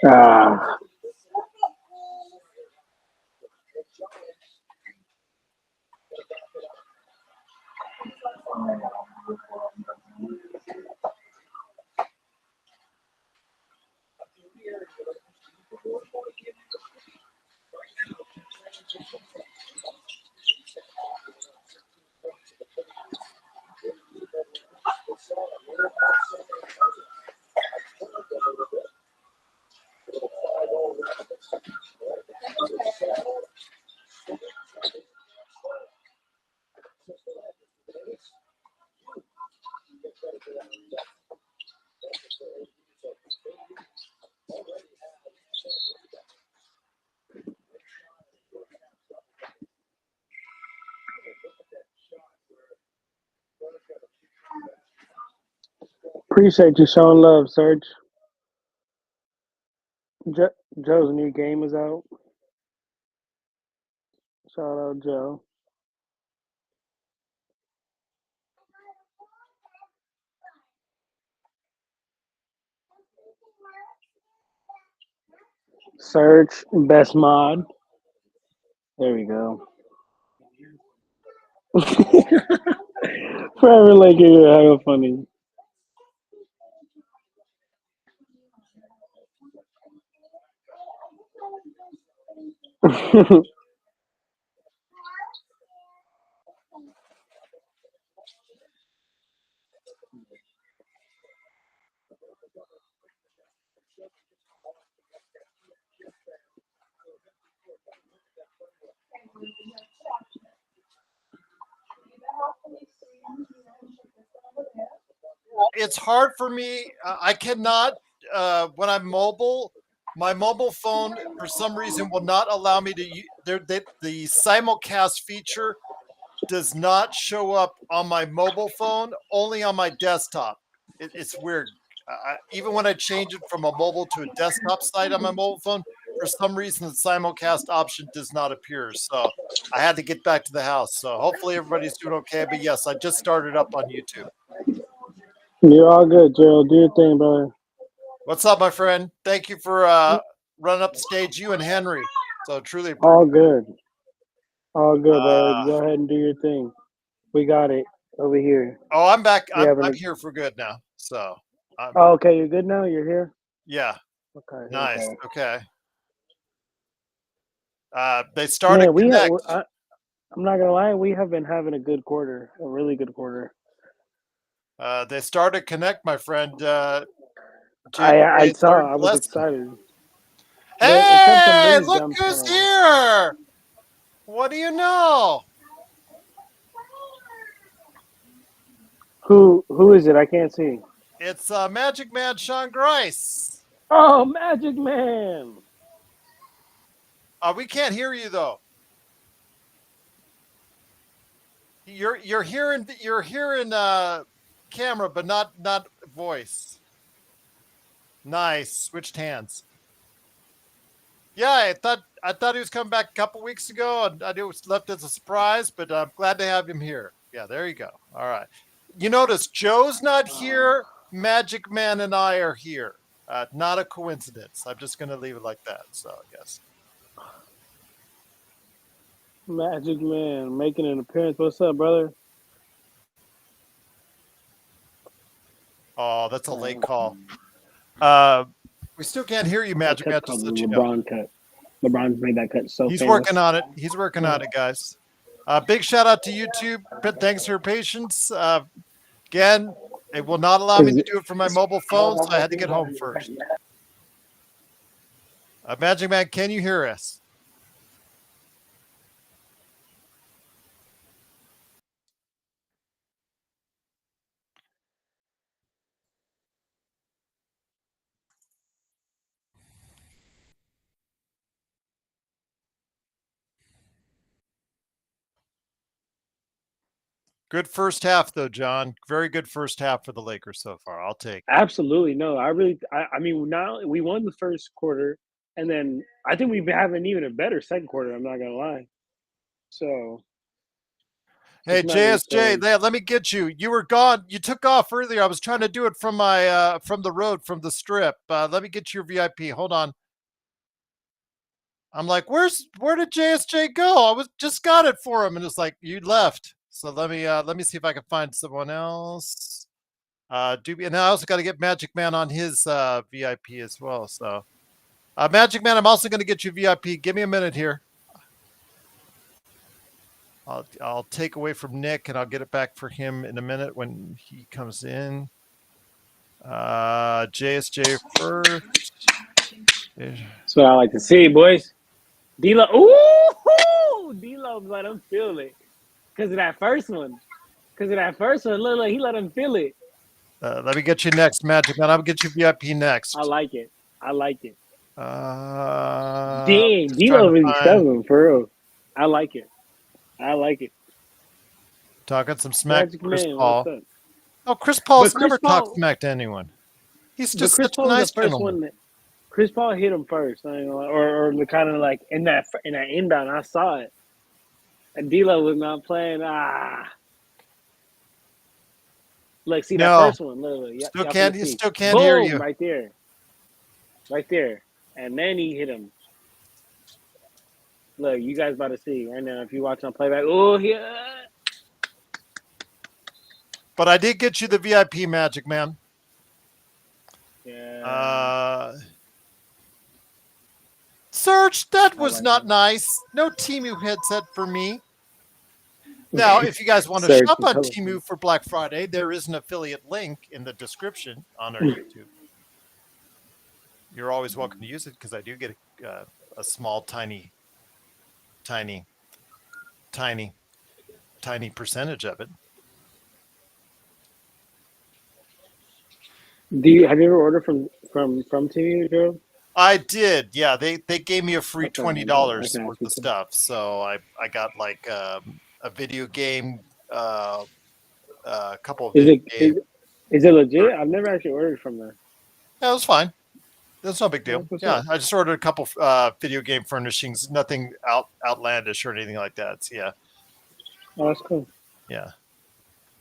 Ah. Appreciate you showing love, Serge. Joe's new game is out. Shout out, Joe. Search best mod. There we go. Forever like it. How funny. It's hard for me. I cannot when I'm mobile. My mobile phone, for some reason, will not allow me to. The simulcast feature does not show up on my mobile phone, only on my desktop. It's weird. Even when I change it from a mobile to a desktop site on my mobile phone, for some reason the simulcast option does not appear. So I had to get back to the house. So hopefully everybody's doing okay. But yes, I just started up on YouTube. You're all good, Gerald. Do your thing, brother. What's up, my friend? Thank you for running up the stage, you and Henry. So truly appreciate All good. All good, brother. Uh, Go ahead and do your thing. We got it over here. Oh, I'm back. We having I'm a- here for good now. So, Oh, okay. You're good now. You're here. yeah, Okay. nice. Okay. Okay. They started Man, Connect. I'm not gonna lie. We have been having a good quarter, a really good quarter. They started Connect, my friend. I January saw. 3rd. I was Bless. excited, but it said some Hey, news look dumps who's going on. here. What do you know? Who is it? I can't see. It's Magic Man Sean Grice. Oh, Magic Man. We can't hear you though. You're hearing camera, but not voice. Nice. Switched hands. Yeah, I thought he was coming back a couple weeks ago, and I knew it was left as a surprise, but I'm glad to have him here. Yeah, there you go. All right. You notice Joe's not here. Magic Man and I are here. Not a coincidence. I'm just going to leave it like that. So I guess. Magic Man making an appearance. What's up, brother? Oh, that's a late call. We still can't hear you, Magic Man. That cut's called the LeBron cut. LeBron's made that cut so He's famous. working on it. He's working on it, guys. Big shout out to YouTube. Thanks for your patience. Again, it will not allow me to do it from my mobile phone, so I had to get home first. Magic Man, can you hear us? Good first half, though, John. Very good first half for the Lakers so far. I'll take it. Absolutely. No, I mean, now we won the first quarter, and then I think we've been having even a better second quarter. I'm not going to lie. So. Hey, not really JSJ, showing. let me get you. You were gone. You took off earlier. I was trying to do it from my from the road, from the strip. Let me get your VIP. Hold on. I'm like, where did JSJ go? I was just got it for him, and it's like you left. So let me see if I can find someone else. And I also got to get Magic Man on his VIP as well. So, Magic Man, I'm also going to get you VIP. Give me a minute here. I'll take away from Nick, and I'll get it back for him in a minute when he comes in. JSJ first. That's what I like to see, boys. D-Lo, ooh, D-Lo let him feel it because of that first one. Look, he let him feel it. Let me get you next, Magic Man. I'll get you VIP next. I like it. Just Dang, trying D-Lo to really find. stubborn for real. I like it. Talking some smack to Magic Chris Man, what's Paul. up? Oh, Chris Paul's But never Chris talked Paul, smack to anyone. He's but just Chris such a Paul was the nice first gentleman. one that Chris Paul hit him first, I ain't gonna lie. or the kind of like in that inbound. I saw it, and D-Lo was not playing. Look, see that No, first one. Look, still y'all finna can't. You see. still can't hear Boom, you. right there, and then he hit him. Look, you guys about to see right now. If you watch on playback, oh yeah. But I did get you the VIP, Magic Man. Yeah, Serge, that I was like not him. nice. No Temu headset for me. Now, if you guys want to Search shop the on telephone. Temu for Black Friday, there is an affiliate link in the description on our YouTube. You're always welcome to use it because I do get a small, tiny percentage of it. Have you ever ordered from TV, Joe? I did, yeah. They gave me a free Okay, I $20 can ask worth you of too. stuff, so I got like a video game, a couple of Is video it games. is, is it legit? I've never actually ordered from there. Yeah, it was fine. That's no big deal. That's what's Yeah, up. I just ordered a couple video game furnishings, nothing outlandish or anything like that. So, yeah, Oh, that's cool. yeah.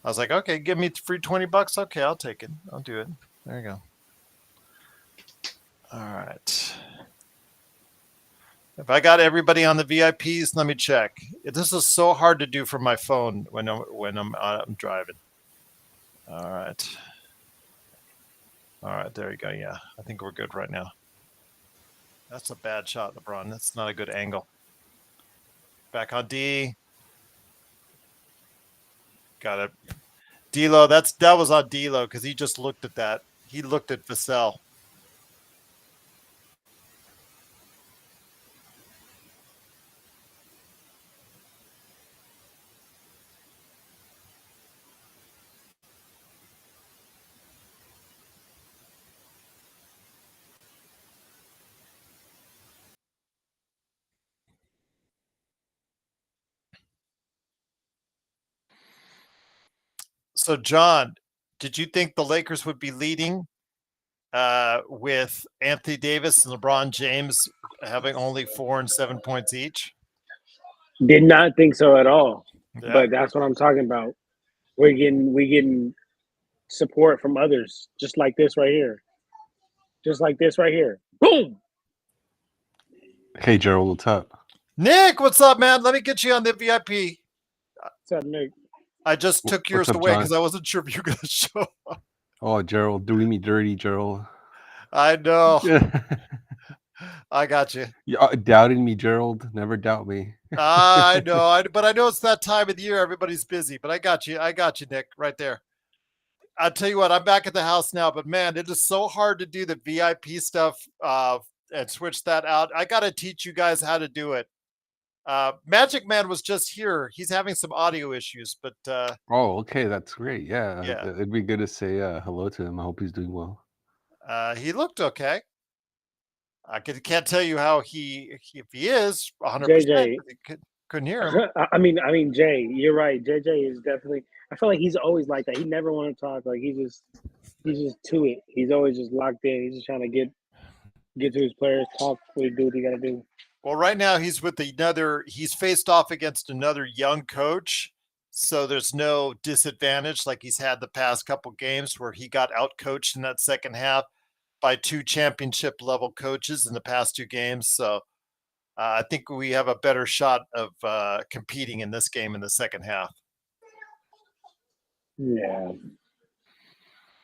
I was like, okay, give me free $20. Okay, I'll take it. I'll do it. There you go. All right. If I got everybody on the VIPs, let me check. This is so hard to do from my phone when I'm driving. All right. All right, there you go. Yeah, I think we're good right now. That's a bad shot, LeBron. That's not a good angle. Back on D. Got it. D'Lo, that was on D'Lo because he just looked at that. He looked at Vassell. So, John, did you think the Lakers would be leading with Anthony Davis and LeBron James having only 4 and 7 points each? Did not think so at all. Yeah. But that's what I'm talking about. We getting support from others, just like this right here. Boom. Hey, Gerald, what's up? Nick, what's up, man? Let me get you on the VIP. What's up, Nick? I just took What's yours up, away John? because I wasn't sure if you were going to show up. Oh, Gerald, doing me dirty, Gerald. I know. I got you. You doubted me, Gerald. Never doubt me. I know. But I know it's that time of the year. Everybody's busy. But I got you. Nick, right there. I'll tell you what, I'm back at the house now, but man, it is so hard to do the VIP stuff and switch that out. I got to teach you guys how to do it. Magic Man was just here. He's having some audio issues, but Oh, okay, that's great. Yeah, yeah, it'd be good to say hello to him. I hope he's doing well. he looked okay. I can't tell you how if he is 100%. JJ. Couldn't hear him. I mean, Jay, you're right. JJ is definitely. I feel like he's always like that. He never want to talk. Like he's just to it. He's always just locked in. He's just trying to get to his players, talk, do what he got to do. Well, right now he's with he's faced off against another young coach, so there's no disadvantage like he's had the past couple games where he got outcoached in that second half by 2 championship level coaches in the past 2 games. So I think we have a better shot of competing in this game in the second half. Yeah.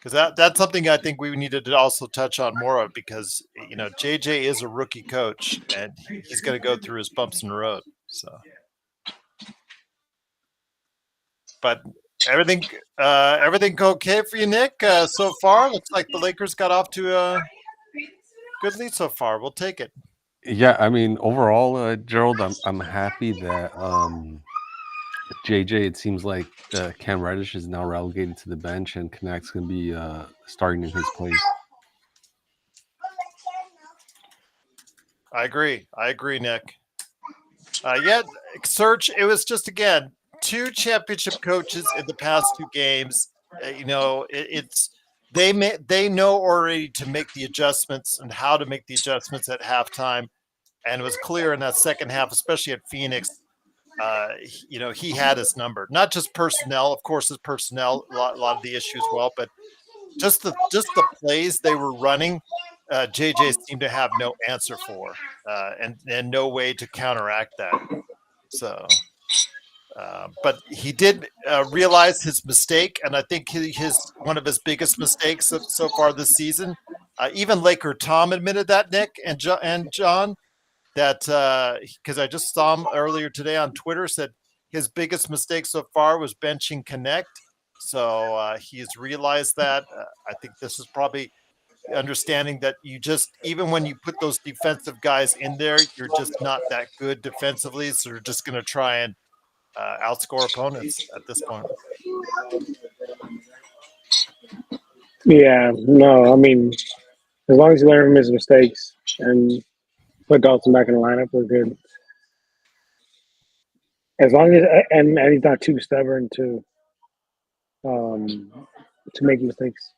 Because that's something I think we needed to also touch on more of, because JJ is a rookie coach and he's going to go through his bumps in the road. So, but everything okay for you, Nick? So far, looks like the Lakers got off to a good lead so far. We'll take it. Yeah, I mean, overall, Gerald, I'm happy that JJ. It seems like Cam Reddish is now relegated to the bench, and Knacks going to be starting in his place. I agree, Nick. Serge, it was just, again, 2 championship coaches in the past 2 games. They know already to make the adjustments and how to make the adjustments at halftime. And it was clear in that second half, especially at Phoenix, he had his number. Not just personnel, of course, his personnel, a lot of the issues, but just the plays they were running, JJ seemed to have no answer for, and no way to counteract that. So, but he did realize his mistake, and I think one of his biggest mistakes so far this season. Even Laker Tom admitted that, Nick and John, that because I just saw him earlier today on Twitter, said his biggest mistake so far was benching Connect. So he's realized that. I think this is probably understanding that even when you put those defensive guys in there, you're just not that good defensively. So you're just going to try and outscore opponents at this point. Yeah, no, I mean, as long as you learn from his mistakes and put Dalton back in the lineup, we're good. As long as and he's not too stubborn to make mistakes.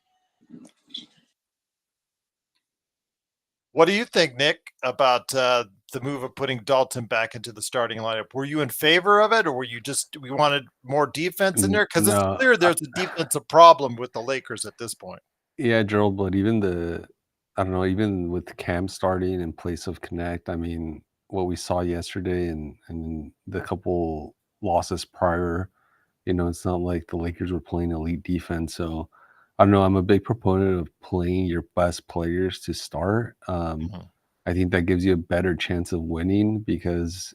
What do you think, Nick, about the move of putting Dalton back into the starting lineup? Were you in favor of it, or were you we wanted more defense in there? Because it's clear there's a defensive problem with the Lakers at this point. Yeah, Gerald, but even with Cam starting in place of Connect, I mean, what we saw yesterday and the couple losses prior, it's not like the Lakers were playing elite defense. So I don't know. I'm a big proponent of playing your best players to start. I think that gives you a better chance of winning because,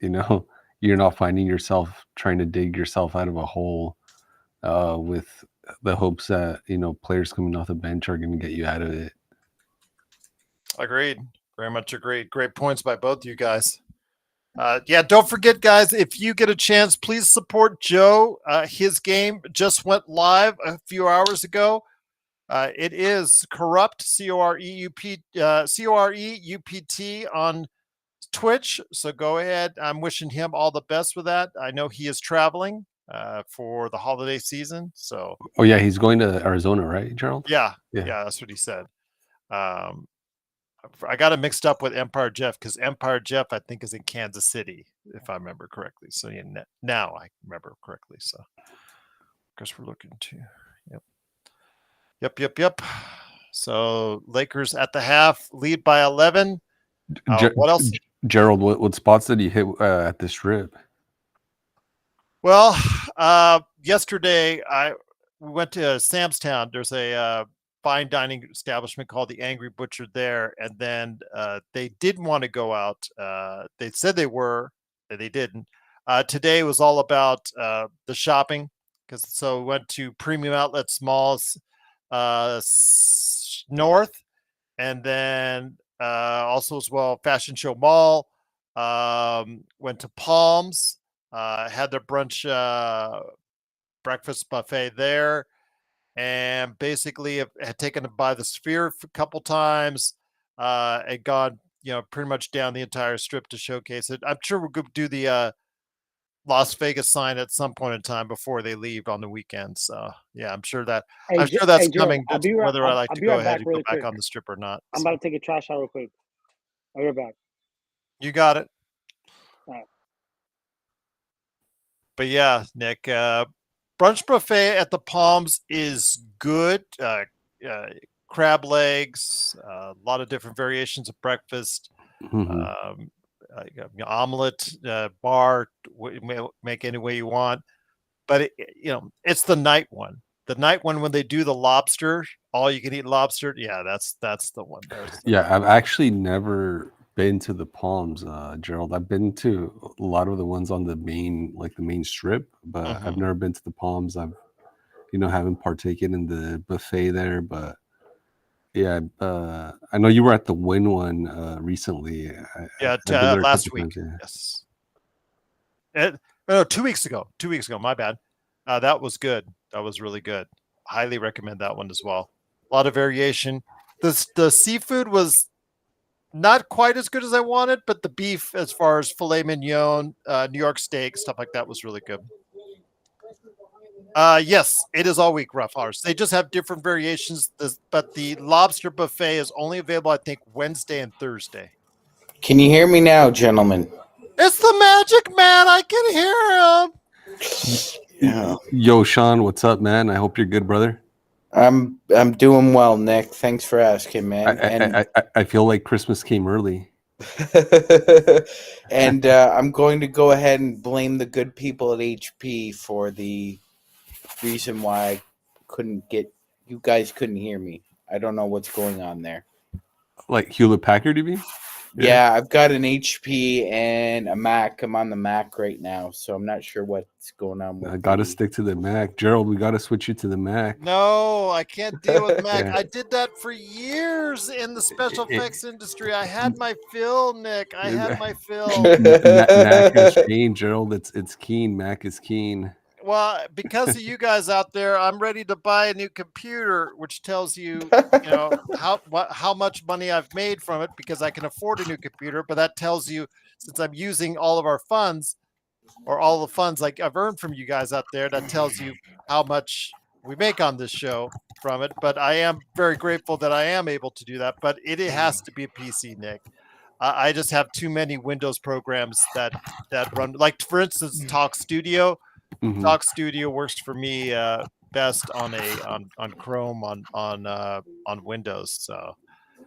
you're not finding yourself trying to dig yourself out of a hole with the hopes that, players coming off the bench are going to get you out of it. Agreed. Very much agreed. Great points by both you guys. Don't forget, guys, if you get a chance, please support Joe. His game just went live a few hours ago. It is Corrupt, COREUPT on Twitch. So go ahead. I'm wishing him all the best with that. I know he is traveling for the holiday season. So. Oh yeah, he's going to Arizona, right, Gerald? Yeah, that's what he said. I got it mixed up with Empire Jeff because Empire Jeff, I think, is in Kansas City, if I remember correctly. So now I remember correctly. So I guess we're looking to, Yep. So Lakers at the half, lead by 11. What else? Gerald, what spots did you hit at the Strip? Well, yesterday we went to Sam's Town. There's a fine dining establishment called the Angry Butcher there, and then they didn't want to go out. They said they were, and they didn't. Today was all about the shopping, so we went to Premium Outlets Malls North, and then also as well Fashion Show Mall. Went to Palms, had their brunch breakfast buffet there. And basically had taken it by the Sphere a couple times and gone, pretty much down the entire Strip to showcase it. I'm sure we're going to do the Las Vegas sign at some point in time before they leave on the weekend. So yeah, I'm sure that's coming. Whether I like to go ahead and go back on the Strip or not. I'm about to take a trash out real quick. I'll be right back. You got it. All right. But yeah, Nick, brunch buffet at the Palms is good. Crab legs, a lot of different variations of breakfast. Um, omelet, bar, make any way you want. But it's the night one. The night one when they do the lobster, all you can eat lobster. Yeah, that's the one. Yeah, I've actually never been to the Palms, Gerald. I've been to a lot of the ones on the main strip, but I've never been to the Palms. I've haven't partaken in the buffet there, but yeah, I know you were at the Win one recently. I've been there last week. Times, yeah. Yes. No, 2 weeks ago. 2 weeks ago. My bad. That was good. That was really good. Highly recommend that one as well. A lot of variation. The seafood was not quite as good as I wanted, but the beef, as far as filet mignon, New York steak, stuff like that, was really good. Yes, it is all week, rough hours. They just have different variations, but the lobster buffet is only available, I think, Wednesday and Thursday. Can you hear me now, gentlemen? It's the magic man. I can hear him. Yeah. Yo, Sean, what's up, man? I hope you're good, brother. I'm doing well, Nick. Thanks for asking, man. I feel like Christmas came early. And I'm going to go ahead and blame the good people at HP for the reason why you guys couldn't hear me. I don't know what's going on there. Like Hewlett Packard, you mean? Yeah, I've got an HP and a Mac. I'm on the Mac right now, so I'm not sure what's going on with I gotta stick to the Mac. Gerald, we gotta switch you to the Mac. No, I can't deal with Mac. Yeah. I did that for years in the special effects industry. I had my fill, Nick. I had my fill. Mac has changed, Gerald. It's keen. Mac is keen. Well, because of you guys out there, I'm ready to buy a new computer, which tells you, how much money I've made from it, because I can afford a new computer. But that tells you, since I'm using all of our funds, or all the funds like I've earned from you guys out there, that tells you how much we make on this show from it. But I am very grateful that I am able to do that. But it has to be a PC, Nick. I just have too many Windows programs that run, like, for instance, Talk Studio. Mm-hmm. Talk Studio works for me best on Chrome on Windows. So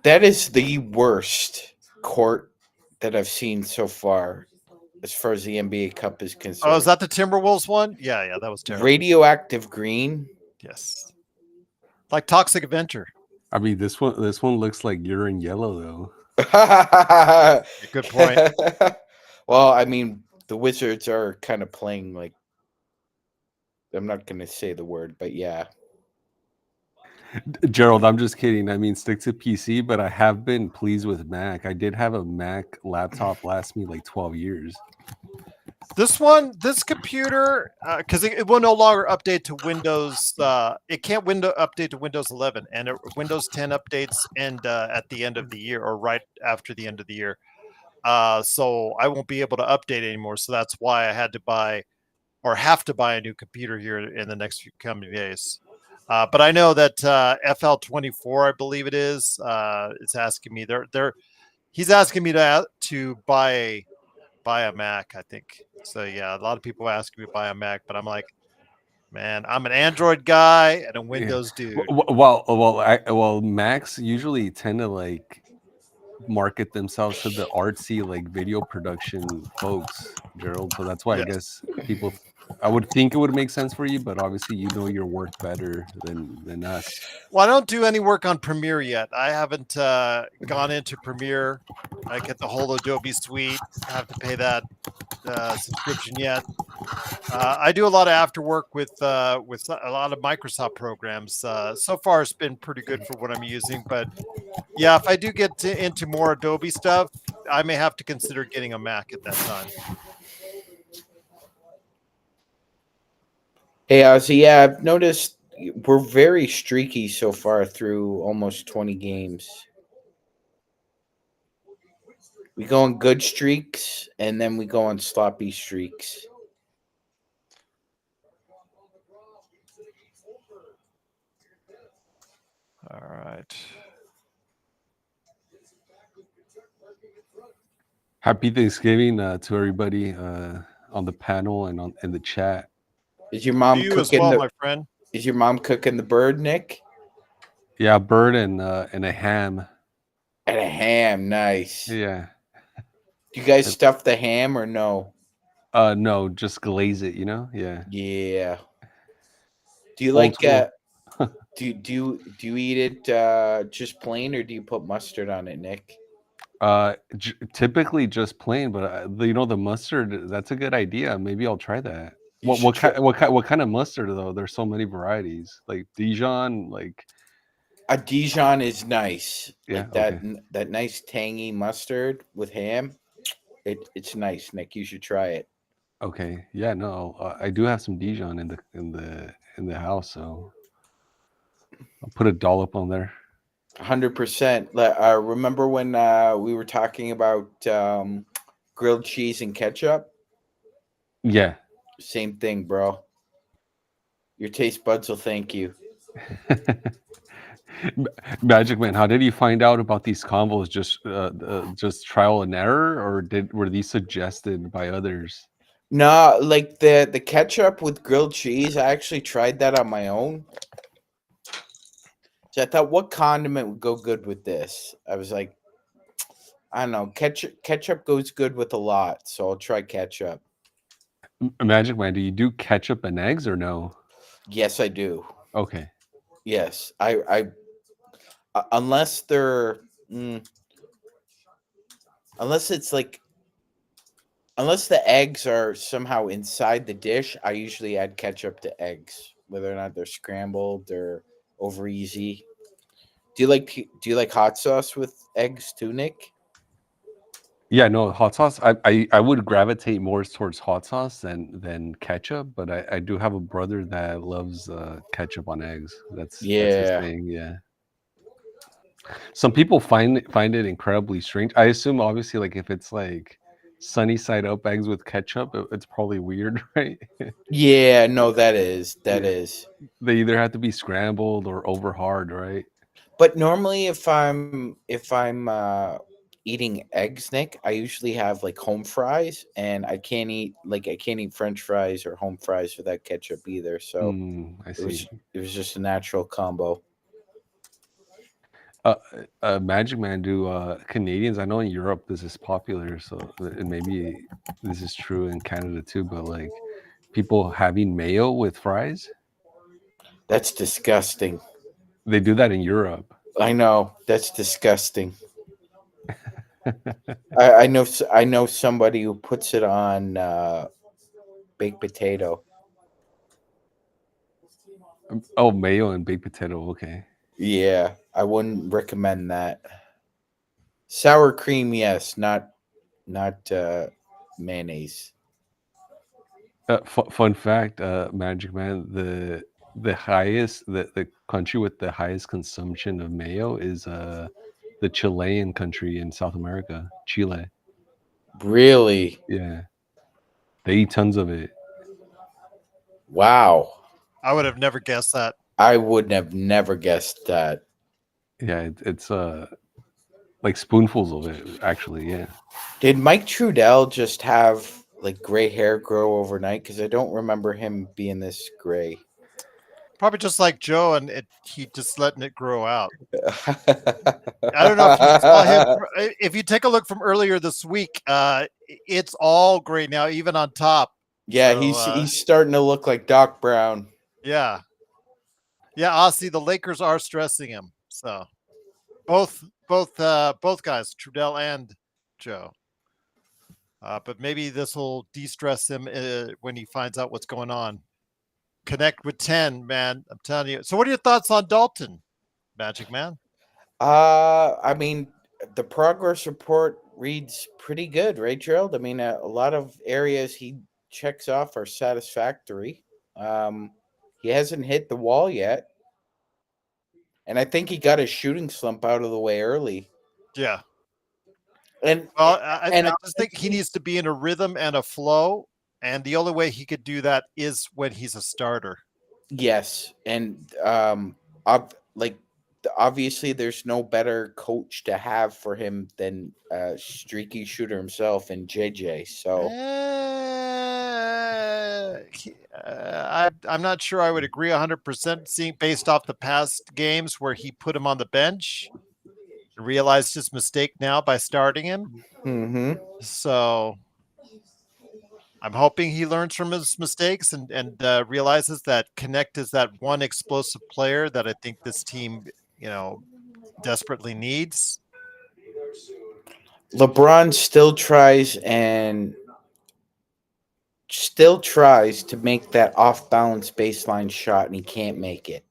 that is the worst court that I've seen so far, as far as the NBA Cup is concerned. Oh, is that the Timberwolves one? Yeah, that was terrible. Radioactive green. Yes, like Toxic Avenger. I mean, this one looks like urine yellow, though. Good point. Well, I mean, the Wizards are kind of playing like, I'm not going to say the word, but yeah. Gerald, I'm just kidding. I mean, stick to PC, but I have been pleased with Mac. I did have a Mac laptop last me like 12 years. This computer, because it will no longer update to Windows. It can't update to Windows 11, and Windows 10 updates end at the end of the year, or right after the end of the year. So I won't be able to update anymore. So that's why I had to buy, or have to buy, a new computer here in the next few coming days. But I know that FL24, I believe it is asking me. He's asking me to buy a Mac, I think. So yeah, a lot of people ask me to buy a Mac, but I'm like, man, I'm an Android guy and a Windows dude. Well, Macs usually tend to like market themselves to the artsy like video production folks, Gerald. So that's why I guess people. I would think it would make sense for you, but obviously you know your work better than us. Well, I don't do any work on Premiere yet. I haven't gone into Premiere. I get the whole Adobe suite. I have to pay that subscription yet. I do a lot of after work with a lot of Microsoft programs. So far, it's been pretty good for what I'm using. But yeah, if I do get into more Adobe stuff, I may have to consider getting a Mac at that time. Hey, so yeah, I've noticed we're very streaky so far through almost 20 games. We go on good streaks, and then we go on sloppy streaks. All right. Happy Thanksgiving to everybody on the panel and in the chat. Is your mom You as cooking well, my friend. Is your mom cooking the bird, Nick? Yeah, bird and a ham. And a ham, nice. Yeah. Do you guys stuff the ham or no? No, just glaze it. Yeah. Yeah. Do you Old like school. do you eat it just plain, or do you put mustard on it, Nick? Typically just plain, but the mustard. That's a good idea. Maybe I'll try that. You should try. What kind of mustard though? There's so many varieties. Like Dijon, like A Dijon is nice. yeah. Like that Okay. that nice tangy mustard with ham. It's nice, Nick. You should try it. Okay. Yeah. No, I do have some Dijon in the house, so I'll put a dollop on there. 100%. Remember when we were talking about grilled cheese and ketchup? Yeah. Same thing, bro. Your taste buds will thank you. Magic Man, how did you find out about these combos? Just trial and error, or were these suggested by others? No, like the ketchup with grilled cheese, I actually tried that on my own. So I thought, what condiment would go good with this? I was like, I don't know, ketchup goes good with a lot, so I'll try ketchup. Magic Man, do you do ketchup and eggs or no? Yes, I do. Okay. Yes, I unless they're unless it's like unless the eggs are somehow inside the dish, I usually add ketchup to eggs, whether or not they're scrambled or over easy. Do you like hot sauce with eggs too, Nick? Yeah, no, hot sauce. I would gravitate more towards hot sauce than ketchup, but I do have a brother that loves ketchup on eggs. That's his thing. Yeah. Some people find it incredibly strange. I assume obviously like if it's like sunny side up eggs with ketchup, it's probably weird, right? Yeah, no, that is. They either have to be scrambled or over hard, right? But normally if I'm eating eggs, Nick, I usually have like home fries, and I can't eat French fries or home fries without ketchup either. So I see. it was just a natural combo. Magic Man, do Canadians? I know in Europe this is popular, so and maybe this is true in Canada too. But like people having mayo with fries, That's disgusting. they do that in Europe. I know, that's disgusting. I know somebody who puts it on baked potato. Oh, mayo and baked potato. Okay. Yeah, I wouldn't recommend that. Sour cream, yes, not mayonnaise. Fun fact, Magic Man, the country with the highest consumption of mayo is the Chilean country in South America, Chile. Really? Yeah, they eat tons of it. Wow. I would have never guessed that. I would have never guessed that. Yeah, it's like spoonfuls of it, actually. Yeah. Did Mike Trudell just have like gray hair grow overnight? Because I don't remember him being this gray. Probably just like Joe, and he just letting it grow out. I don't know if you saw him. If you take a look from earlier this week, it's all gray now, even on top. Yeah, So, he's starting to look like Doc Brown. Yeah. Aussie, the Lakers are stressing him. So both guys, Trudell and Joe. But maybe this will de-stress him when he finds out what's going on. Connect with 10, man. I'm telling you. So what are your thoughts on Dalton, Magic Man? I mean, the progress report reads pretty good, right, Gerald? I mean, a lot of areas he checks off are satisfactory. He hasn't hit the wall yet. And I think he got his shooting slump out of the way early. Yeah. And I just think he needs to be in a rhythm and a flow. And the only way he could do that is when he's a starter. Yes. And obviously there's no better coach to have for him than a streaky shooter himself and JJ. So I'm not sure I would agree 100%. Seeing based off the past games where he put him on the bench, realized his mistake now by starting him. Mm-hmm. So I'm hoping he learns from his mistakes and realizes that Connect is that one explosive player that I think this team, desperately needs. LeBron still tries to make that off balance baseline shot, and he can't make it.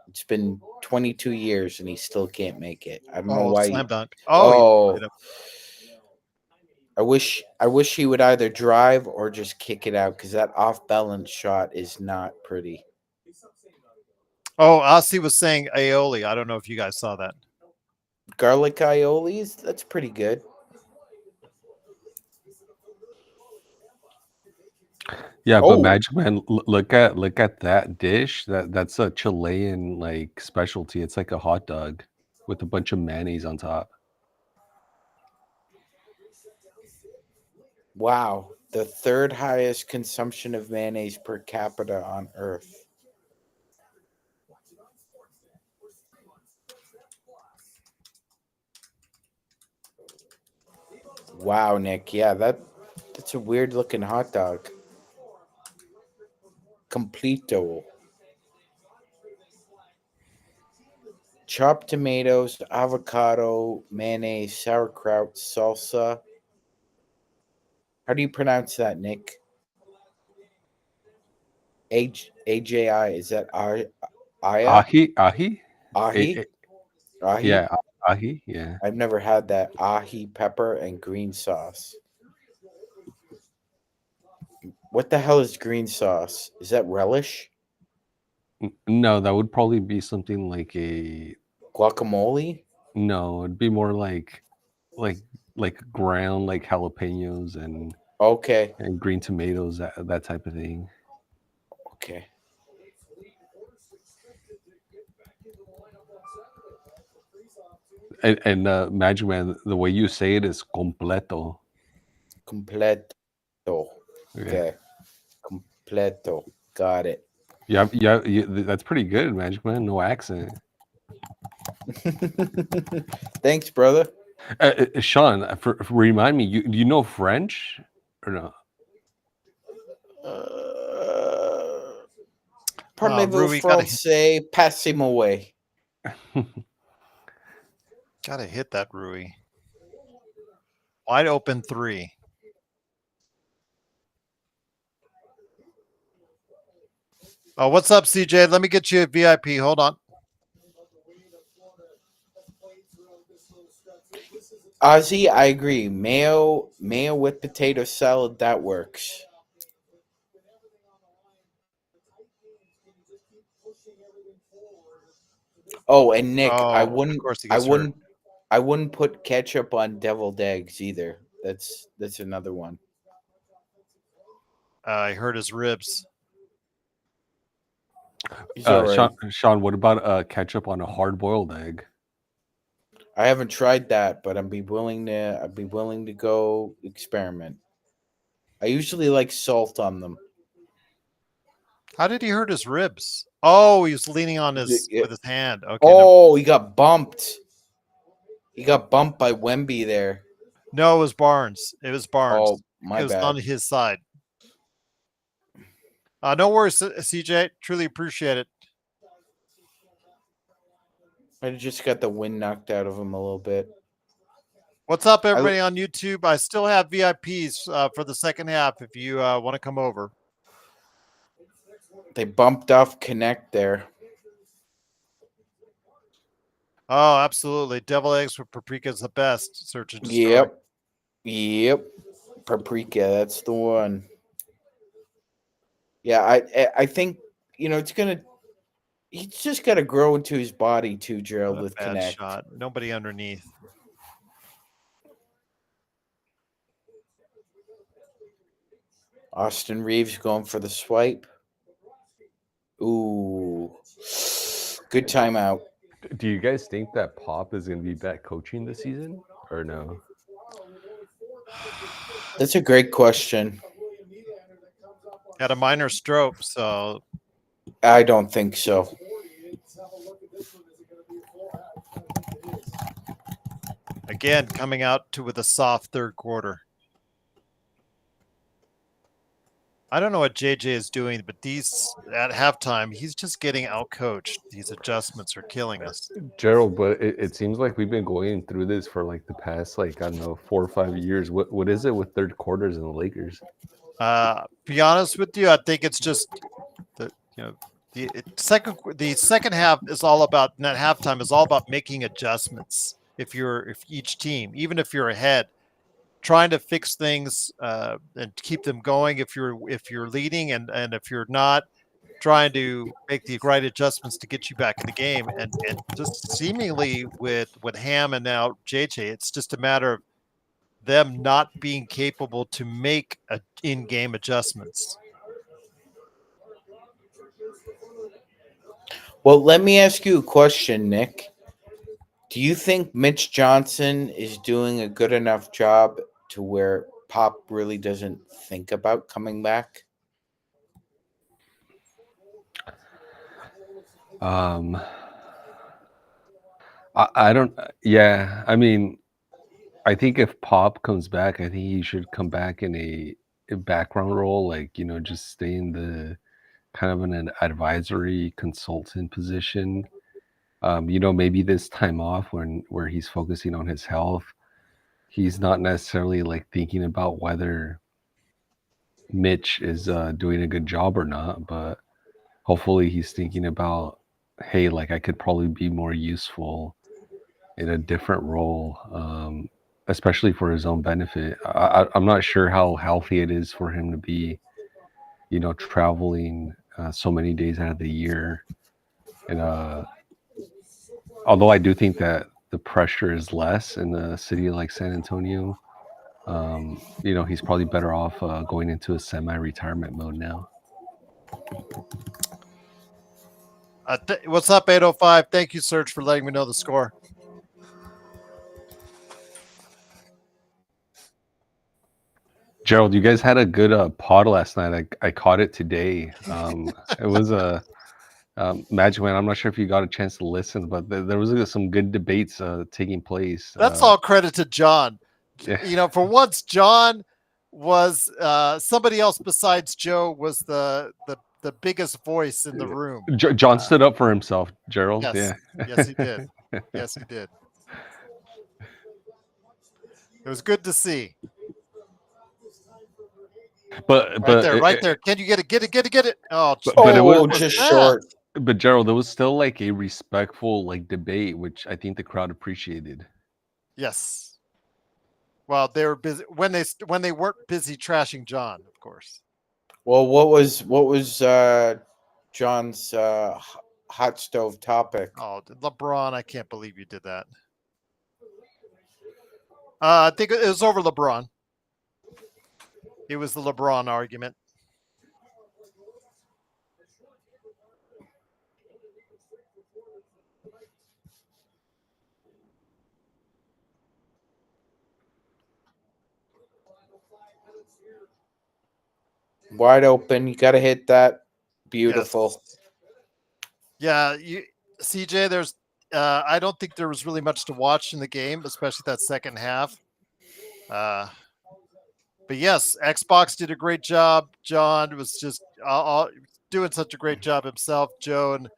It's been 22 years, and he still can't make it. I don't know why. Slam dunk. Oh, I wish he would either drive or just kick it out, because that off balance shot is not pretty. Oh, Aussie was saying aioli. I don't know if you guys saw that. Garlic aiolis, that's pretty good. Yeah, but Magic Man, look at that dish. That's a Chilean like specialty. It's like a hot dog with a bunch of mayonnaise on top. Wow, the third highest consumption of mayonnaise per capita on Earth. Wow, Nick. Yeah, that's a weird looking hot dog. Completo. Chopped tomatoes, avocado, mayonnaise, sauerkraut, salsa. How do you pronounce that, Nick? AJI. Is that Aya? Ahi? Ahi? Ahi? Yeah, ahi. Yeah. I've never had that. Ahi, pepper, and green sauce. What the hell is green sauce? Is that relish? No, that would probably be something like a guacamole. No, it'd be more like ground like jalapenos and green tomatoes, that type of thing. Okay. And Magic Man, the way you say it is completo. Completo. Okay. Completo. Got it. Yeah, that's pretty good, Magic Man. No accent. Thanks, brother. Sean, remind me, do you know French or no? Parlez-vous français? Passez-moi way. Gotta hit that, Rui. Wide open three. Oh, what's up, CJ? Let me get you a VIP. Hold on. Ozzy, I agree. Mayo with potato salad, that works. Oh, and Nick, I wouldn't put ketchup on deviled eggs either. That's another one. I hurt his ribs. Sean, what about ketchup on a hard-boiled egg? I haven't tried that, but I'd be willing to go experiment. I usually like salt on them. How did he hurt his ribs? Oh, he was leaning on with his hand. Okay. Oh, he got bumped. He got bumped by Wemby there. No, it was Barnes. It was Barnes. Oh, my bad. It was on his side. No worries, CJ. Truly appreciate it. I just got the wind knocked out of him a little bit. What's up, everybody on YouTube? I still have VIPs for the second half if you want to come over. They bumped off Connect there. Oh, absolutely. Devil eggs with paprika is the best. Search and destroy. Yep. Paprika, that's the one. Yeah, I think, he's just got to grow into his body too, Gerald, with Connect. Shot. Nobody underneath. Austin Reeves going for the swipe. Ooh. Good timeout. Do you guys think that Pop is going to be back coaching this season or no? That's a great question. Had a minor stroke, so I don't think so. again coming out with a soft third quarter. I don't know what JJ is doing, but these at halftime, he's just getting outcoached. These adjustments are killing us. Gerald, but it seems like we've been going through this for like the past, like, I don't know, 4 or 5 years. What is it with third quarters in the Lakers? Be honest with you, I think it's just the the second half is all about, not halftime is all about making adjustments. If each team, even if you're ahead, trying to fix things and keep them going. If you're leading and if you're not, trying to make the right adjustments to get you back in the game. And just seemingly with Ham and now JJ, it's just a matter of them not being capable to make in-game adjustments. Well, let me ask you a question, Nick. Do you think Mitch Johnson is doing a good enough job to where Pop really doesn't think about coming back? I don't. Yeah, I mean, I think if Pop comes back, I think he should come back in a background role, like, just stay in the kind of an advisory consultant position. Maybe this time off where he's focusing on his health, he's not necessarily like thinking about whether Mitch is doing a good job or not, but hopefully he's thinking about, hey, like, I could probably be more useful in a different role, especially for his own benefit. I'm not sure how healthy it is for him to be, traveling so many days out of the year. And although I do think that the pressure is less in a city like San Antonio, he's probably better off going into a semi-retirement mode now. What's up, 805? Thank you, Serge, for letting me know the score. Gerald, you guys had a good pod last night. I caught it today. It was a Magic Man. I'm not sure if you got a chance to listen, but there was some good debates taking place. That's all credit to John. Yeah. For once, John was somebody else besides Joe was the biggest voice in the room. John stood up for himself, Gerald. Yes. Yeah. Yes, he did. Yes, he did. It was good to see. But right there. Can you get it? Oh, but it was just short. But Gerald, there was still like a respectful debate, which I think the crowd appreciated. Yes. Well, they were busy when they weren't busy trashing John, of course. Well, what was John's hot stove topic? Oh, LeBron! I can't believe you did that. I think it was over LeBron. It was the LeBron argument. Wide open. You got to hit that. Beautiful. Yes. Yeah, CJ, there's I don't think there was really much to watch in the game, especially that second half. But yes, Xbox did a great job. John was just doing such a great job himself. Joe, and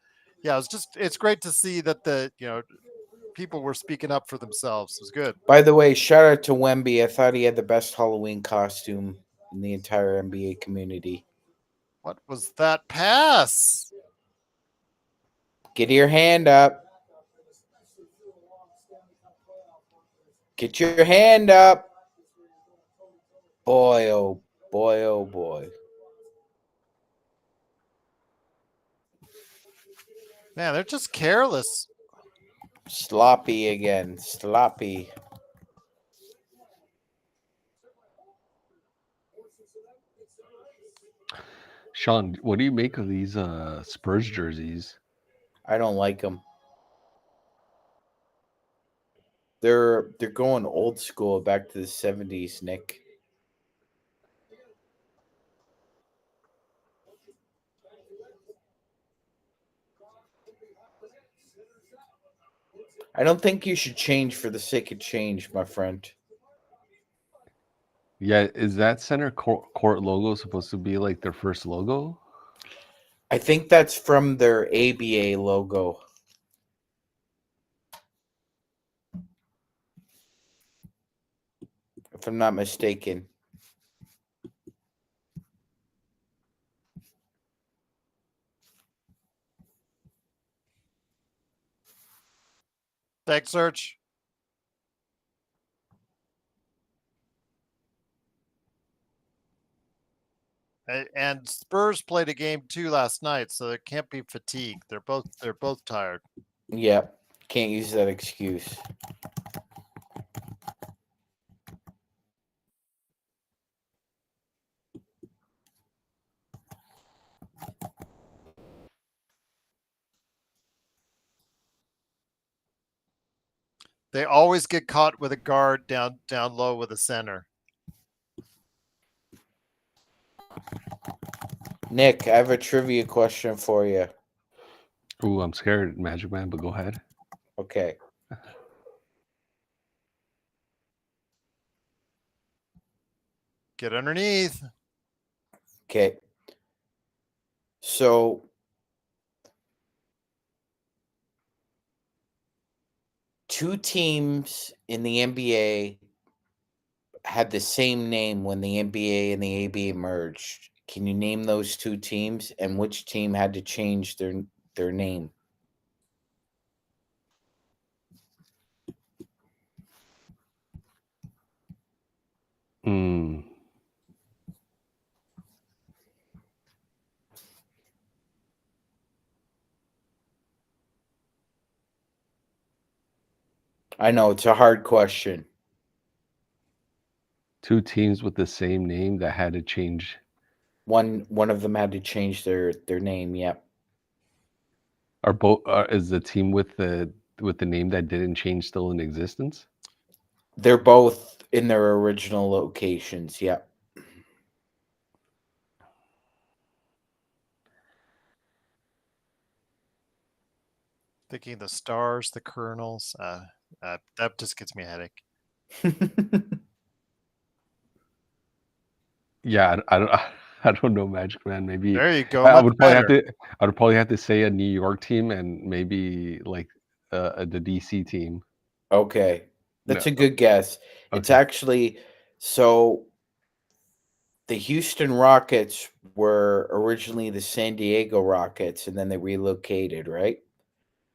yeah, it's great to see that people were speaking up for themselves. It was good. By the way, shout out to Wemby. I thought he had the best Halloween costume in the entire NBA community. What was that pass? Get your hand up. Get your hand up. Boy, oh boy, oh boy. Man, they're just careless. Sloppy again. Sloppy. Sean, what do you make of these Spurs jerseys? I don't like them. They're going old school, back to the 70s, Nick. I don't think you should change for the sake of change, my friend. Yeah, is that center court logo supposed to be like their first logo? I think that's from their ABA logo. If I'm not mistaken. Tech search. And Spurs played a game too last night, so it can't be fatigue. They're both tired. Yeah, can't use that excuse. They always get caught with a guard down low with a center. Nick, I have a trivia question for you. Ooh, I'm scared, Magic Man, but go ahead. Okay. Get underneath. Okay. So two teams in the NBA had the same name when the NBA and the ABA merged. Can you name those two teams and which team had to change their name? Hmm. I know it's a hard question. Two teams with the same name that had to change. One of them had to change their name. Yep. Are both? Is the team with the name that didn't change still in existence? They're both in their original locations. Yep. Thinking the Stars, the Colonels. That just gets me a headache. Yeah, I don't. I don't know, Magic Man. Maybe There you go. I Much would probably have better. to. I would probably have to say a New York team and maybe like the DC team. Okay. That's No, a good guess. It's okay. actually so the Houston Rockets were originally the San Diego Rockets and then they relocated, right?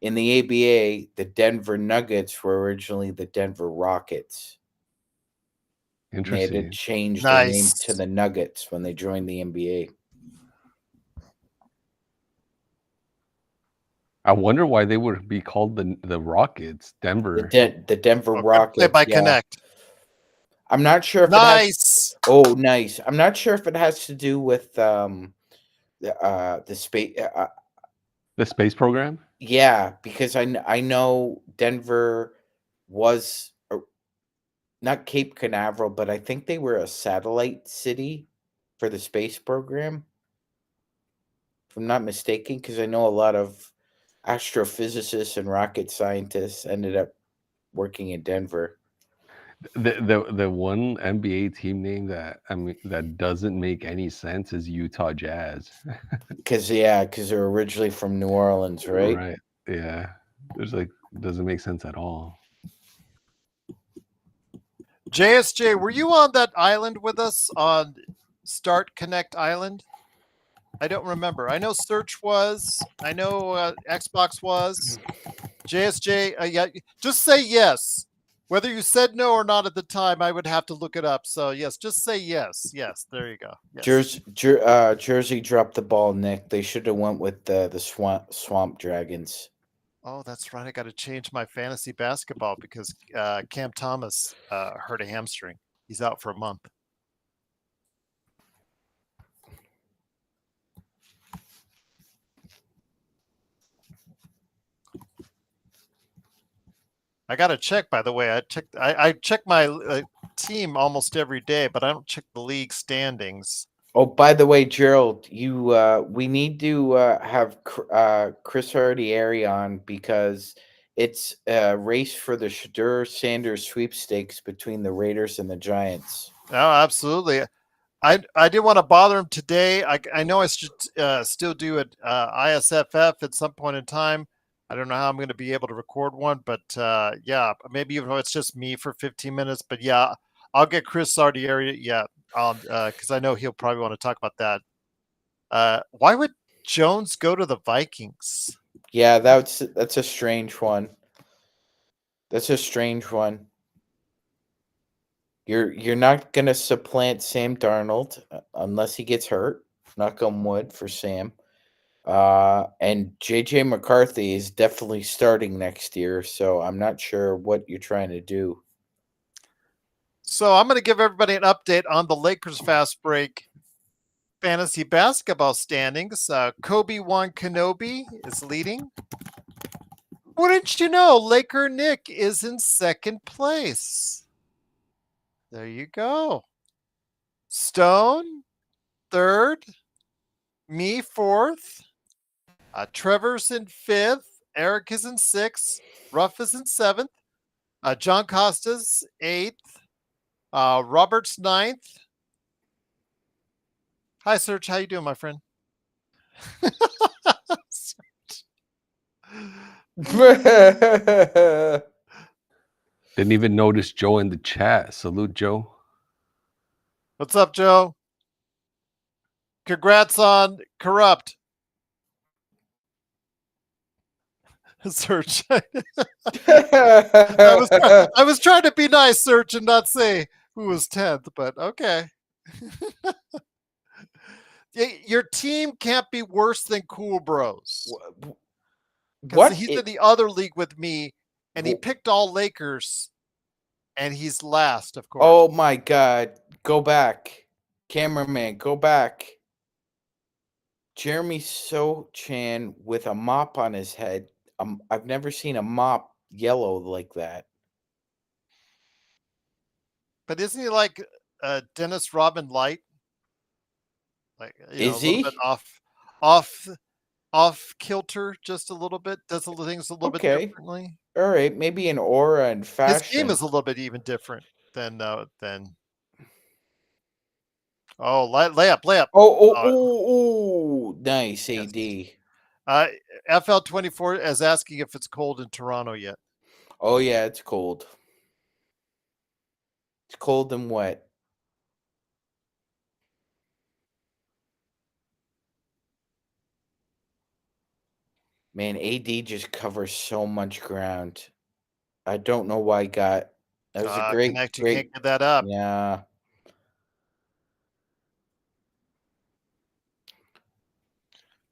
In the ABA, the Denver Nuggets were originally the Denver Rockets. And they had to Interesting. change their name Nice. to the Nuggets when they joined the NBA. I wonder why they would be called the Rockets, Denver. The Denver Oh, good play Rockets. by Yeah. Connect. I'm not sure if Nice. Oh, nice. I'm not sure if it has to do with the space. The space program. Yeah, because I know Denver was not Cape Canaveral, but I think they were a satellite city for the space program. If I'm not mistaken, because I know a lot of astrophysicists and rocket scientists ended up working in Denver. The one NBA team name that that doesn't make any sense is Utah Jazz. Because they're originally from New Orleans, right? Right. Yeah. There's doesn't make sense at all. JSJ, were you on that island with us on Start Connect Island? I don't remember. I know Search was. I know Xbox was. JSJ, yeah, just say yes. Whether you said no or not at the time, I would have to look it up. So yes, just say yes. Yes, there you go. Yes. Jersey dropped the ball, Nick. They should have went with the swamp dragons. Oh, that's right. I got to change my fantasy basketball because Cam Thomas hurt a hamstring. He's out for a month. I got to check, by the way. I check my team almost every day, but I don't check the league standings. Oh, by the way, Gerald, we need to have Chris Hardieri on because It's a race for the Shadur Sanders sweepstakes between the Raiders and the Giants. Oh, absolutely. I didn't want to bother him today. I know I should still do it ISFF at some point in time. I don't know how I'm going to be able to record one, but yeah, maybe even though it's just me for 15 minutes. But yeah, I'll get Chris Sardieri. Yeah, because I know he'll probably want to talk about that. Why would Jones go to the Vikings? Yeah, that's a strange one. That's a strange one. You're not gonna supplant Sam Darnold unless he gets hurt. Knock on wood for Sam. And JJ McCarthy is definitely starting next year, so I'm not sure what you're trying to do. So I'm going to give everybody an update on the Lakers fast break fantasy basketball standings. Kobe Wan Kenobi is leading. Wouldn't you know, Laker Nick is in second place. There you go. Stone, third. Me, fourth. Trevor's in fifth. Eric is in sixth. Ruff is in seventh. John Costa's eighth. Robert's ninth. Hi, Serge. How you doing, my friend? Didn't even notice Joe in the chat. Salute, Joe. What's up, Joe? Congrats on Corrupt. Serge. I was trying to be nice, Serge, and not say who was 10th, but okay. Your team can't be worse than Cool Bros. Because he's in the other league with me, and he picked all Lakers, and he's last, of course. Oh my God. Go back. Cameraman, go back. Jeremy Sochan with a mop on his head. I've never seen a mop yellow like that. But isn't he like Dennis Rodman Light? Like, is he? A little bit off kilter, just a little bit. Does the things a little bit differently. All right, maybe an aura and fashion. His game is a little bit even different than. Oh, layup! Oh, nice, AD. FL24 is asking if it's cold in Toronto yet. Oh yeah, it's cold. It's cold and wet. Man, AD just covers so much ground. I don't know why he got. That was a great. You can't get that up. Yeah.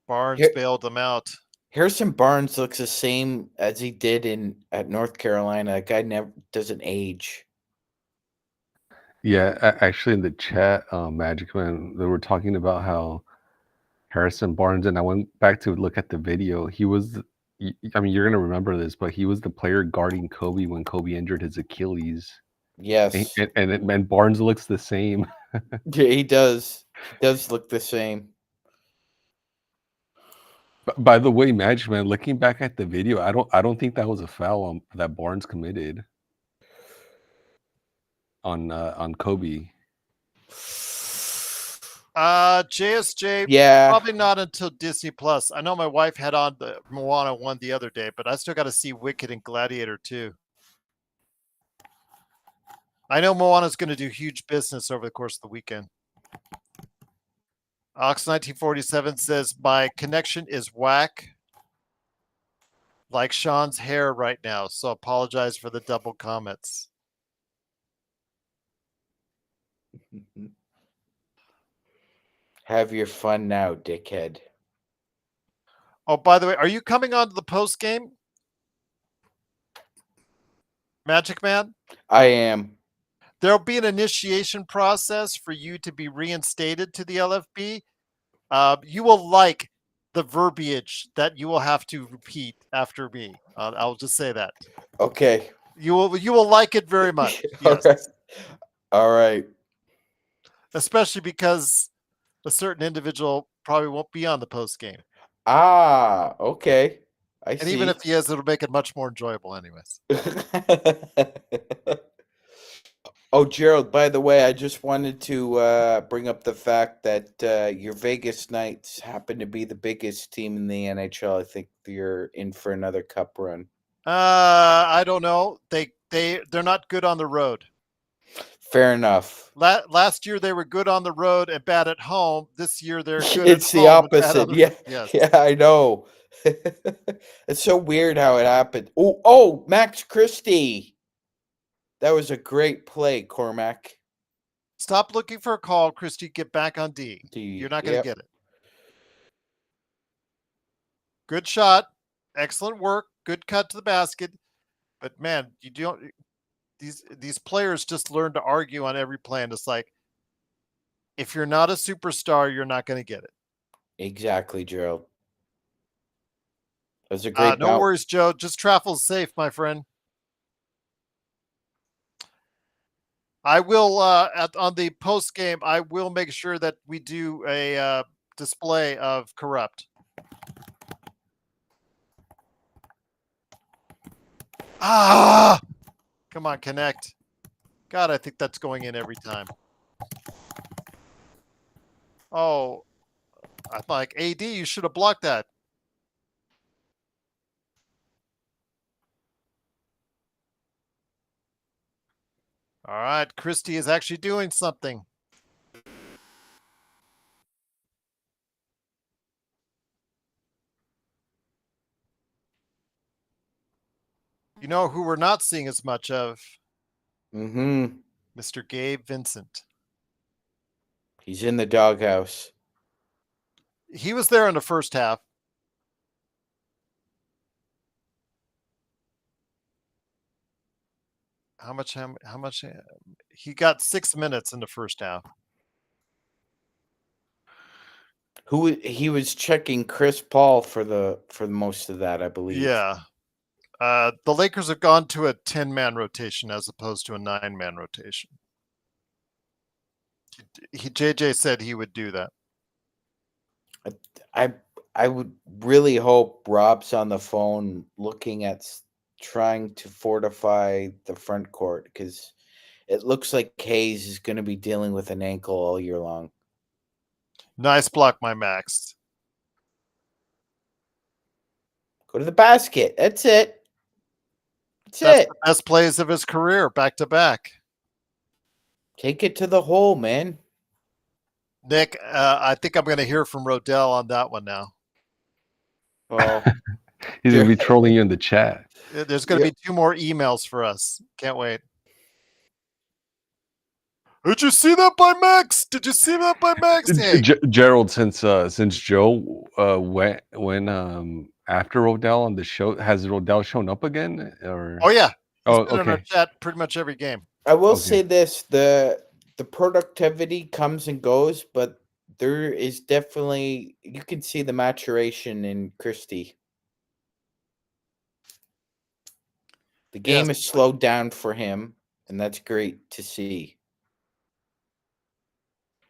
Barnes bailed them out. Harrison Barnes looks the same as he did at North Carolina. That guy never doesn't age. Yeah, actually, in the chat, Magic Man, they were talking about how Harrison Barnes, and I went back to look at the video. He was, I mean, you're gonna remember this, but he was the player guarding Kobe when Kobe injured his Achilles. Yes, and Barnes looks the same. Yeah, he does. He does look the same. By the way, Magic Man, looking back at the video, I don't think that was a foul that Barnes committed on Kobe. JSJ, yeah, probably not until Disney Plus. I know my wife had on the Moana one the other day, but I still got to see Wicked and Gladiator too. I know Moana's going to do huge business over the course of the weekend. Ox1947 says, my connection is whack, like Sean's hair right now, so apologize for the double comments. Have your fun now, dickhead. Oh, by the way, are you coming on to the post game, Magic Man? I am. There'll be an initiation process for you to be reinstated to the LFB. You will like the verbiage that you will have to repeat after me. I'll just say that. Okay. You will like it very much. Yes. All right. Especially because a certain individual probably won't be on the post game. Ah, okay. I And see. even if he is, it'll make it much more enjoyable, anyways. Oh, Gerald, by the way, I just wanted to bring up the fact that your Vegas Knights happen to be the biggest team in the NHL. I think you're in for another cup run. I don't know. They're not good on the road. Fair enough. Last year they were good on the road and bad at home. This year they're good It's at the home and bad on opposite. the Yeah, Yes. yeah, I know. It's so weird how it happened. Oh, Max Christie. That was a great play, Cormac. Stop looking for a call, Christy. Get back on D. You're not going to get it. Good shot. Excellent work. Good cut to the basket. But man, you don't. These players just learn to argue on every play, and it's like, if you're not a superstar, you're not going to get it. Exactly, Gerald. That was a great no worries, Joe. Just travel safe, my friend. I will on the post game. I will make sure that we do a display of corrupt. Come on, connect. God, I think that's going in every time. Oh, I'm like, AD, you should have blocked that. All right, Christie is actually doing something. You know who we're not seeing as much of? Mr. Gabe Vincent. He's in the doghouse. He was there in the first half. How much? He got 6 minutes in the first half. He was checking Chris Paul for most of that, I believe. Yeah. The Lakers have gone to a 10-man rotation as opposed to a 9-man rotation. JJ said he would do that. I would really hope Rob's on the phone looking at trying to fortify the front court, because it looks like Hayes is going to be dealing with an ankle all year long. Nice block, my Max. Go to the basket. That's it. That's it. The best plays of his career, back to back. Take it to the hole, man. Nick, I think I'm going to hear from Rodell on that one now. Oh, he's going to be trolling you in the chat. There's going to be 2 more emails for us. Can't wait. Did you see that by Max? Did you see that by Max? Hey. Gerald, since Joe went after Rodell on the show, has Rodell shown up again? Or oh yeah, he's been okay. in our chat pretty much every game. I will say this: the productivity comes and goes, but there is definitely, you can see the maturation in Christie. The game has slowed down for him, and that's great to see.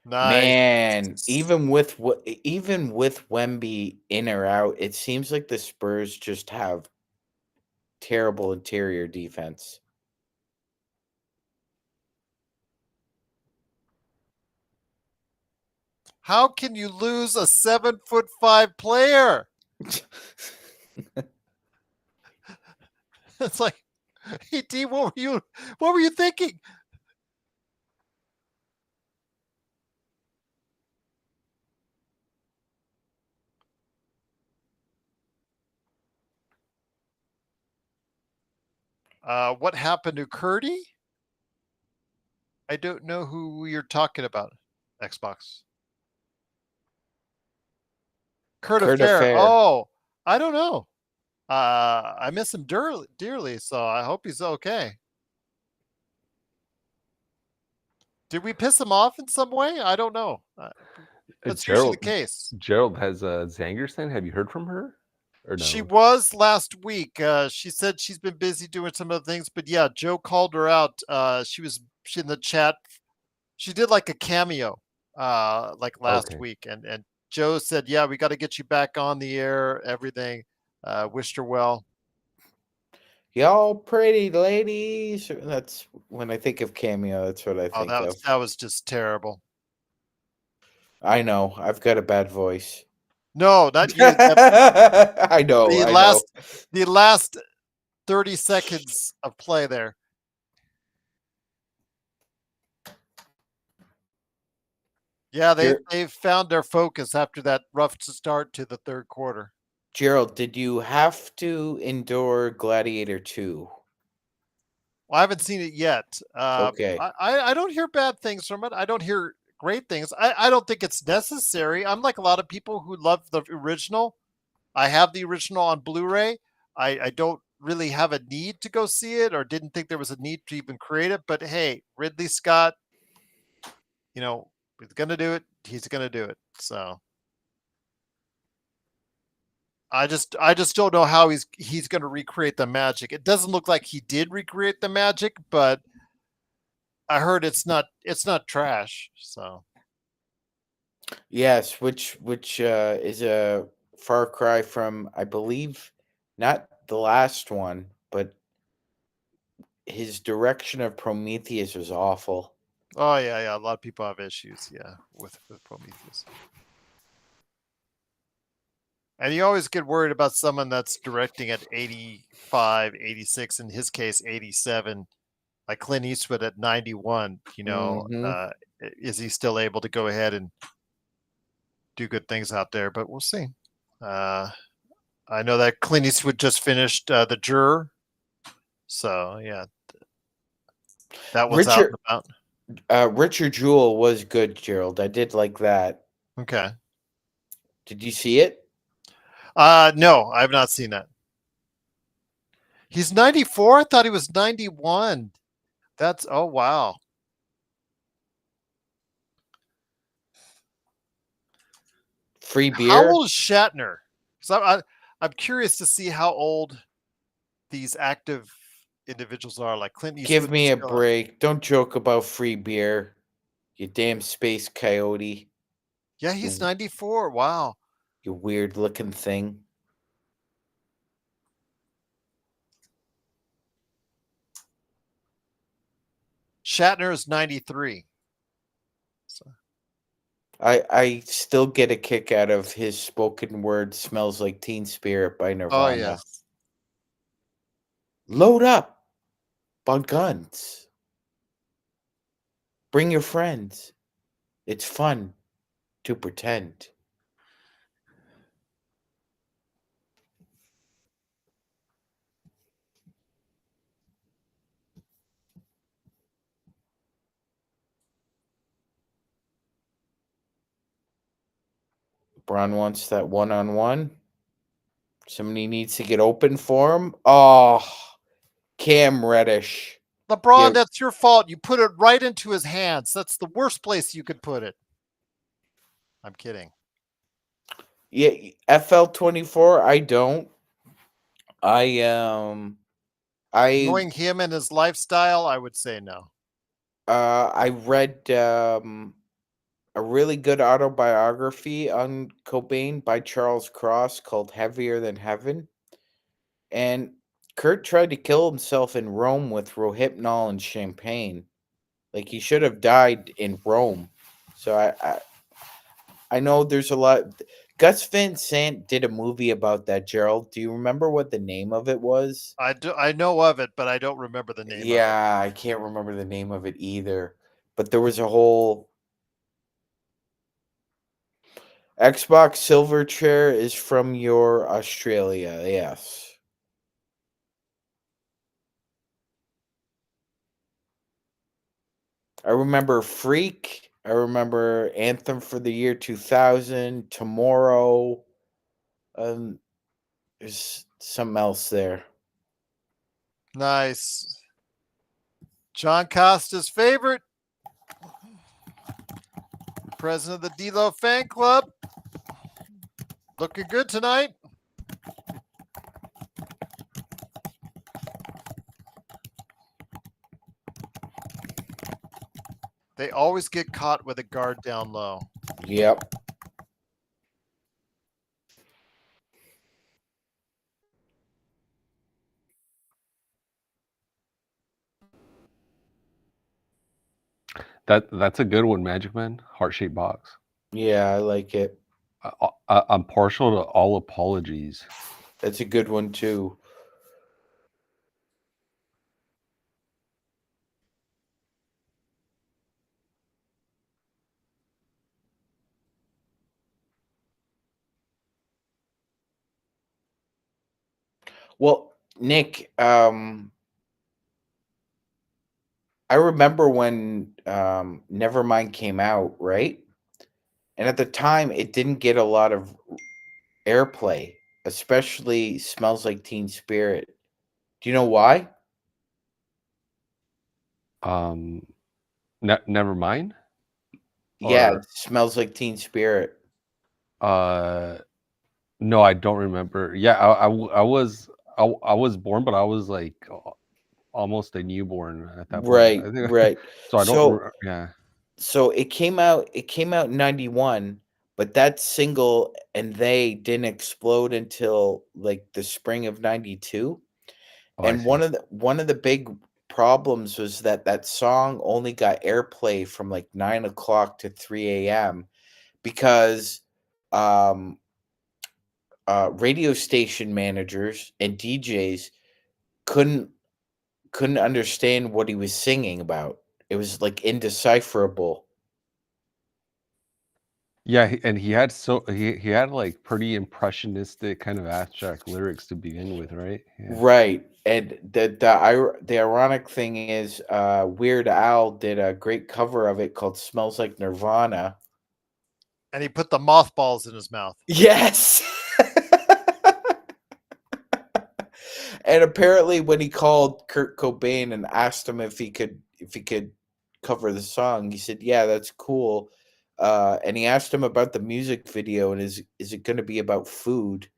Nice. Man, even with Wemby in or out, it seems like the Spurs just have terrible interior defense. How can you lose a 7'5" player? It's like, hey, D, what were you thinking? What happened to Curdy? I don't know who you're talking about. Xbox. Kurt Affair. Oh, I don't know. I miss him dearly, so I hope he's okay. Did we piss him off in some way? I don't know. That's usually the case. Gerald has Zangerson. Have you heard from her? Or no? She was last week. She said she's been busy doing some other things, but yeah, Joe called her out. She in the chat. She did like a cameo, like last week, and Joe said, "Yeah, we got to get you back on the air, everything." Wished her well. Y'all pretty ladies. That's when I think of Cameo. That's what I Oh, think of. that was just terrible. I know. I've got a bad voice. No, not you. I know. The last 30 seconds of play there. Yeah, they found their focus after that rough start to the third quarter. Gerald, did you have to endure Gladiator 2? Well, I haven't seen it yet. Okay. I don't hear bad things from it. I don't hear great things. I don't think it's necessary. I'm like a lot of people who love the original. I have the original on Blu-ray. I don't really have a need to go see it or didn't think there was a need to even create it. But hey, Ridley Scott, you know, he's going to do it. He's going to do it. So I just don't know how he's going to recreate the magic. It doesn't look like he did recreate the magic, but I heard it's not trash. So yes, which is a far cry from, I believe, not the last one, but his direction of Prometheus was awful. oh yeah, a lot of people have issues, with Prometheus. And you always get worried about someone that's directing at 85, 86, in his case 87, like Clint Eastwood at 91, is he still able to go ahead and do good things out there? But we'll see. I know that Clint Eastwood just finished The Juror. So, yeah. That was out and about. Richard Jewell was good, Gerald. I did like that. Okay. Did you see it? No, I have not seen that. He's 94? I thought he was 91. Oh, wow. Free beer? How old is Shatner? Because I'm curious to see how old these active individuals are, like Clint Eastwood. Give me a break. Don't joke about free beer, you damn space coyote. Yeah, he's 94. Wow. You weird looking thing. Shatner is 93. So. I still get a kick out of his spoken word "Smells Like Teen Spirit" by Nirvana. Oh, yes. Load up on guns. Bring your friends. It's fun to pretend. LeBron wants that one-on-one. Somebody needs to get open for him. Oh, Cam Reddish. LeBron, that's your fault. You put it right into his hands. That's the worst place you could put it. I'm kidding. Yeah, FL24, I don't. Knowing him and his lifestyle, I would say no. I read a really good autobiography on Cobain by Charles Cross called Heavier Than Heaven. And Kurt tried to kill himself in Rome with Rohypnol and champagne. Like, he should have died in Rome. So I know there's a lot. Gus Van Sant did a movie about that, Gerald. Do you remember what the name of it was? I know of it, but I don't remember the name of it. Yeah, I can't remember the name of it either. But there was a whole... Xbox Silverchair is from your Australia, yes. I remember Freak. I remember Anthem for the Year 2000, Tomorrow. There's something else there. Nice. John Costa's favorite. President of the D-Lo fan club. Looking good tonight. They always get caught with a guard down low. Yep. That's a good one, Magic Man. Heart-shaped box. Yeah, I like it. I'm partial to All Apologies. That's a good one too. Well, Nick, I remember when Nevermind came out, right? And at the time, it didn't get a lot of airplay, especially Smells Like Teen Spirit. Do you know why? Never mind. Yeah, Or it Smells Like Teen Spirit. no, I don't remember. Yeah, I was born, but I was like almost a newborn at that point. Right, I think right. so. I don't. So Yeah. so it came out in 91, but that single and they didn't explode until like the spring of 92. Oh, I And see. one of the big problems was that song only got airplay from like 9 o'clock to 3 a.m. because um radio station managers and DJs couldn't couldn't understand what he was singing about. It was like indecipherable. Yeah, and he had like pretty impressionistic kind of abstract lyrics to begin with, right? Yeah. Right. And the ironic thing is Weird Al did a great cover of it called Smells Like Nirvana. And he put the mothballs in his mouth. Yes. And apparently when he called Kurt Cobain and asked him if he could cover the song, he said, "Yeah, that's cool." And he asked him about the music video and is it going to be about food?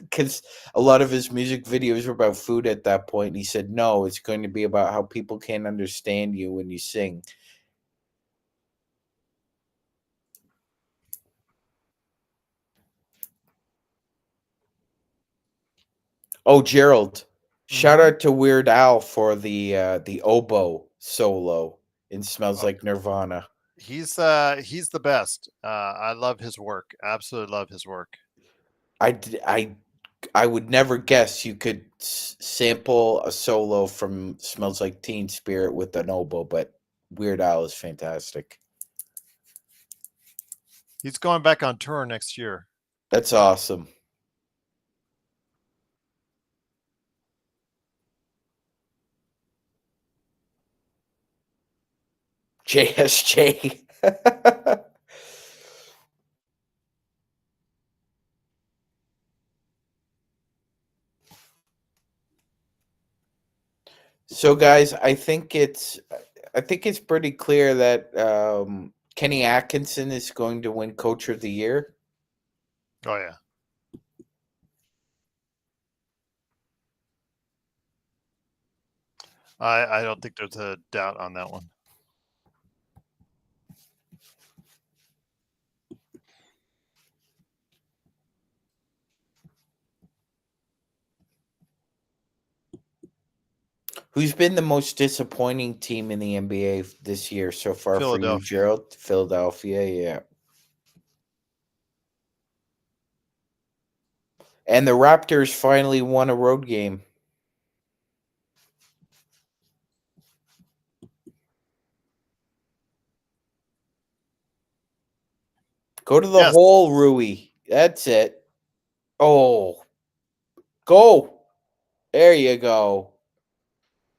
Because a lot of his music videos were about food at that point. And he said, "No, it's going to be about how people can't understand you when you sing." Oh, Gerald, shout Mhm. out to Weird Al for the oboe solo in "Smells Oh, Like Nirvana." he's the best. I love his work. Absolutely love his work. I, d- I would never guess you could sample a solo from "Smells Like Teen Spirit" with an oboe, but Weird Al is fantastic. He's going back on tour next year. That's awesome. JSJ. So, guys, I think it's pretty clear that Kenny Atkinson is going to win Coach of the Year. Oh yeah. I don't think there's a doubt on that one. Who's been the most disappointing team in the NBA this year so far for you, Philadelphia. Gerald? Philadelphia, yeah. And the Raptors finally won a road game. Go to the Yes. hole, Rui. That's it. Oh, go. There you go.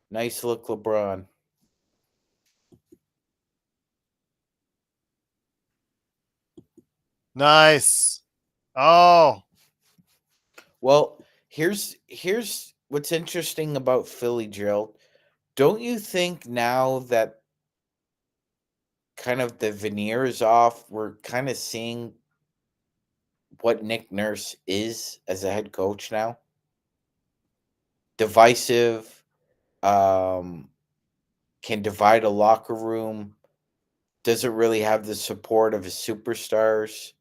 Nice look, LeBron. Nice. Oh, Well, here's what's interesting about Philly, Gerald. Don't you think now that kind of the veneer is off, we're kind of seeing what Nick Nurse is as a head coach now? Divisive, um, can divide a locker room, doesn't really have the support of his superstars.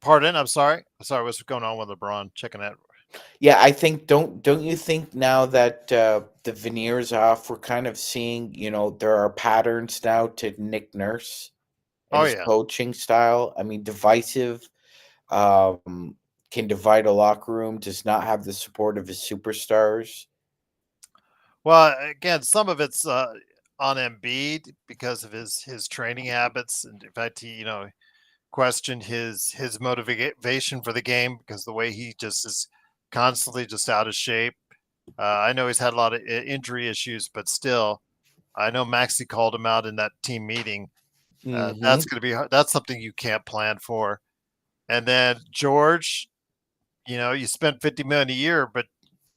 pardon. I'm sorry. What's going on with LeBron? Checking that. Yeah, I think don't you think now that the veneer's off, we're kind of seeing, there are patterns now to Nick Nurse and Oh his yeah. coaching style. I mean, divisive, can divide a locker room, does not have the support of his superstars. Well, again, some of it's on Embiid because of his training habits, and in fact, he questioned his motivation for the game because the way he just is constantly just out of shape. I know he's had a lot of injury issues, but still, I know Maxey called him out in that team meeting. Mm-hmm. That's going to be that's something you can't plan for. And then George, you spent 50 million a year, but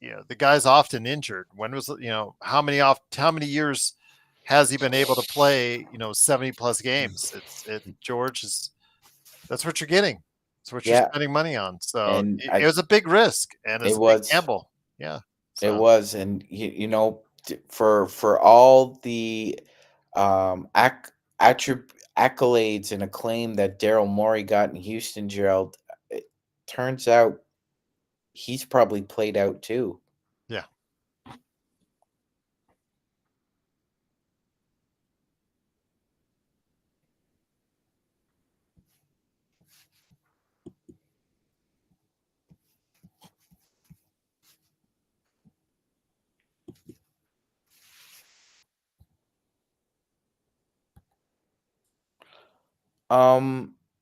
the guy's often injured. When was how many years has he been able to play 70 plus games? George is that's what you're getting. It's what you're Yeah, spending money on. So and it was a big risk and it's it a big was gamble. Yeah. it So was, and for all the accolades and acclaim that Daryl Morey got in Houston, Gerald, it turns out he's probably played out too. yeah.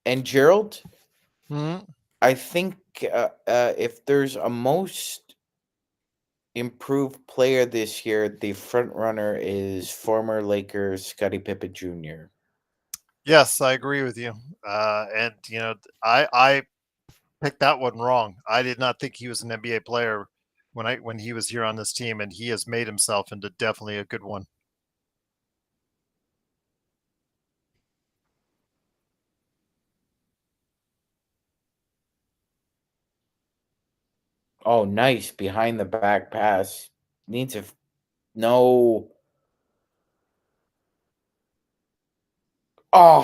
And Gerald, Mhm. I think if there's a most improved player this year, the front runner is former Lakers Scottie Pippen Jr. Yes, I agree with you. And I picked that one wrong. I did not think he was an NBA player when he was here on this team, and he has made himself into definitely a good one. Oh, nice behind the back pass. Needs a no. Oh,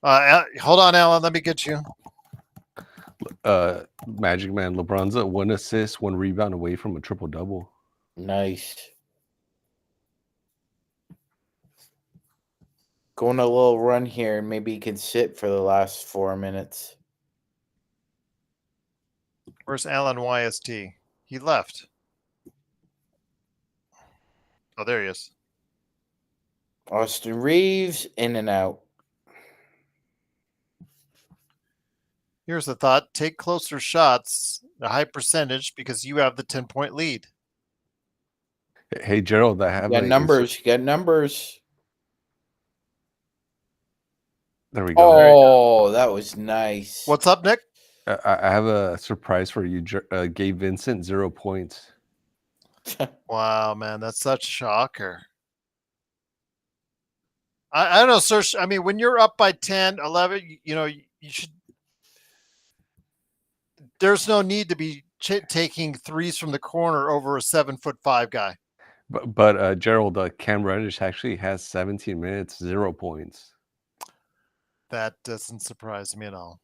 Hold on, Alan. Let me get you. Magic Man LeBron's at 1 assist, 1 rebound away from a triple double. nice. Going a little run here, and maybe he can sit for the last 4 minutes. Where's Alan YST? He left. Oh, there he is. Austin Reeves in and out. Here's the thought: take closer shots, a high percentage, because you have the 10-point lead. Hey Gerald, I You have got a numbers. You got numbers. there we go. Oh, that was nice. What's up, Nick? I have a surprise for you. Gabe Vincent, 0 points. Wow, man, that's such a shocker. I don't know, sir. I mean, when you're up by 10, 11, you should. There's no need to be taking threes from the corner over a 7'5" guy. But Gerald, Cam Reddish actually has 17 minutes, 0 points. That doesn't surprise me at all.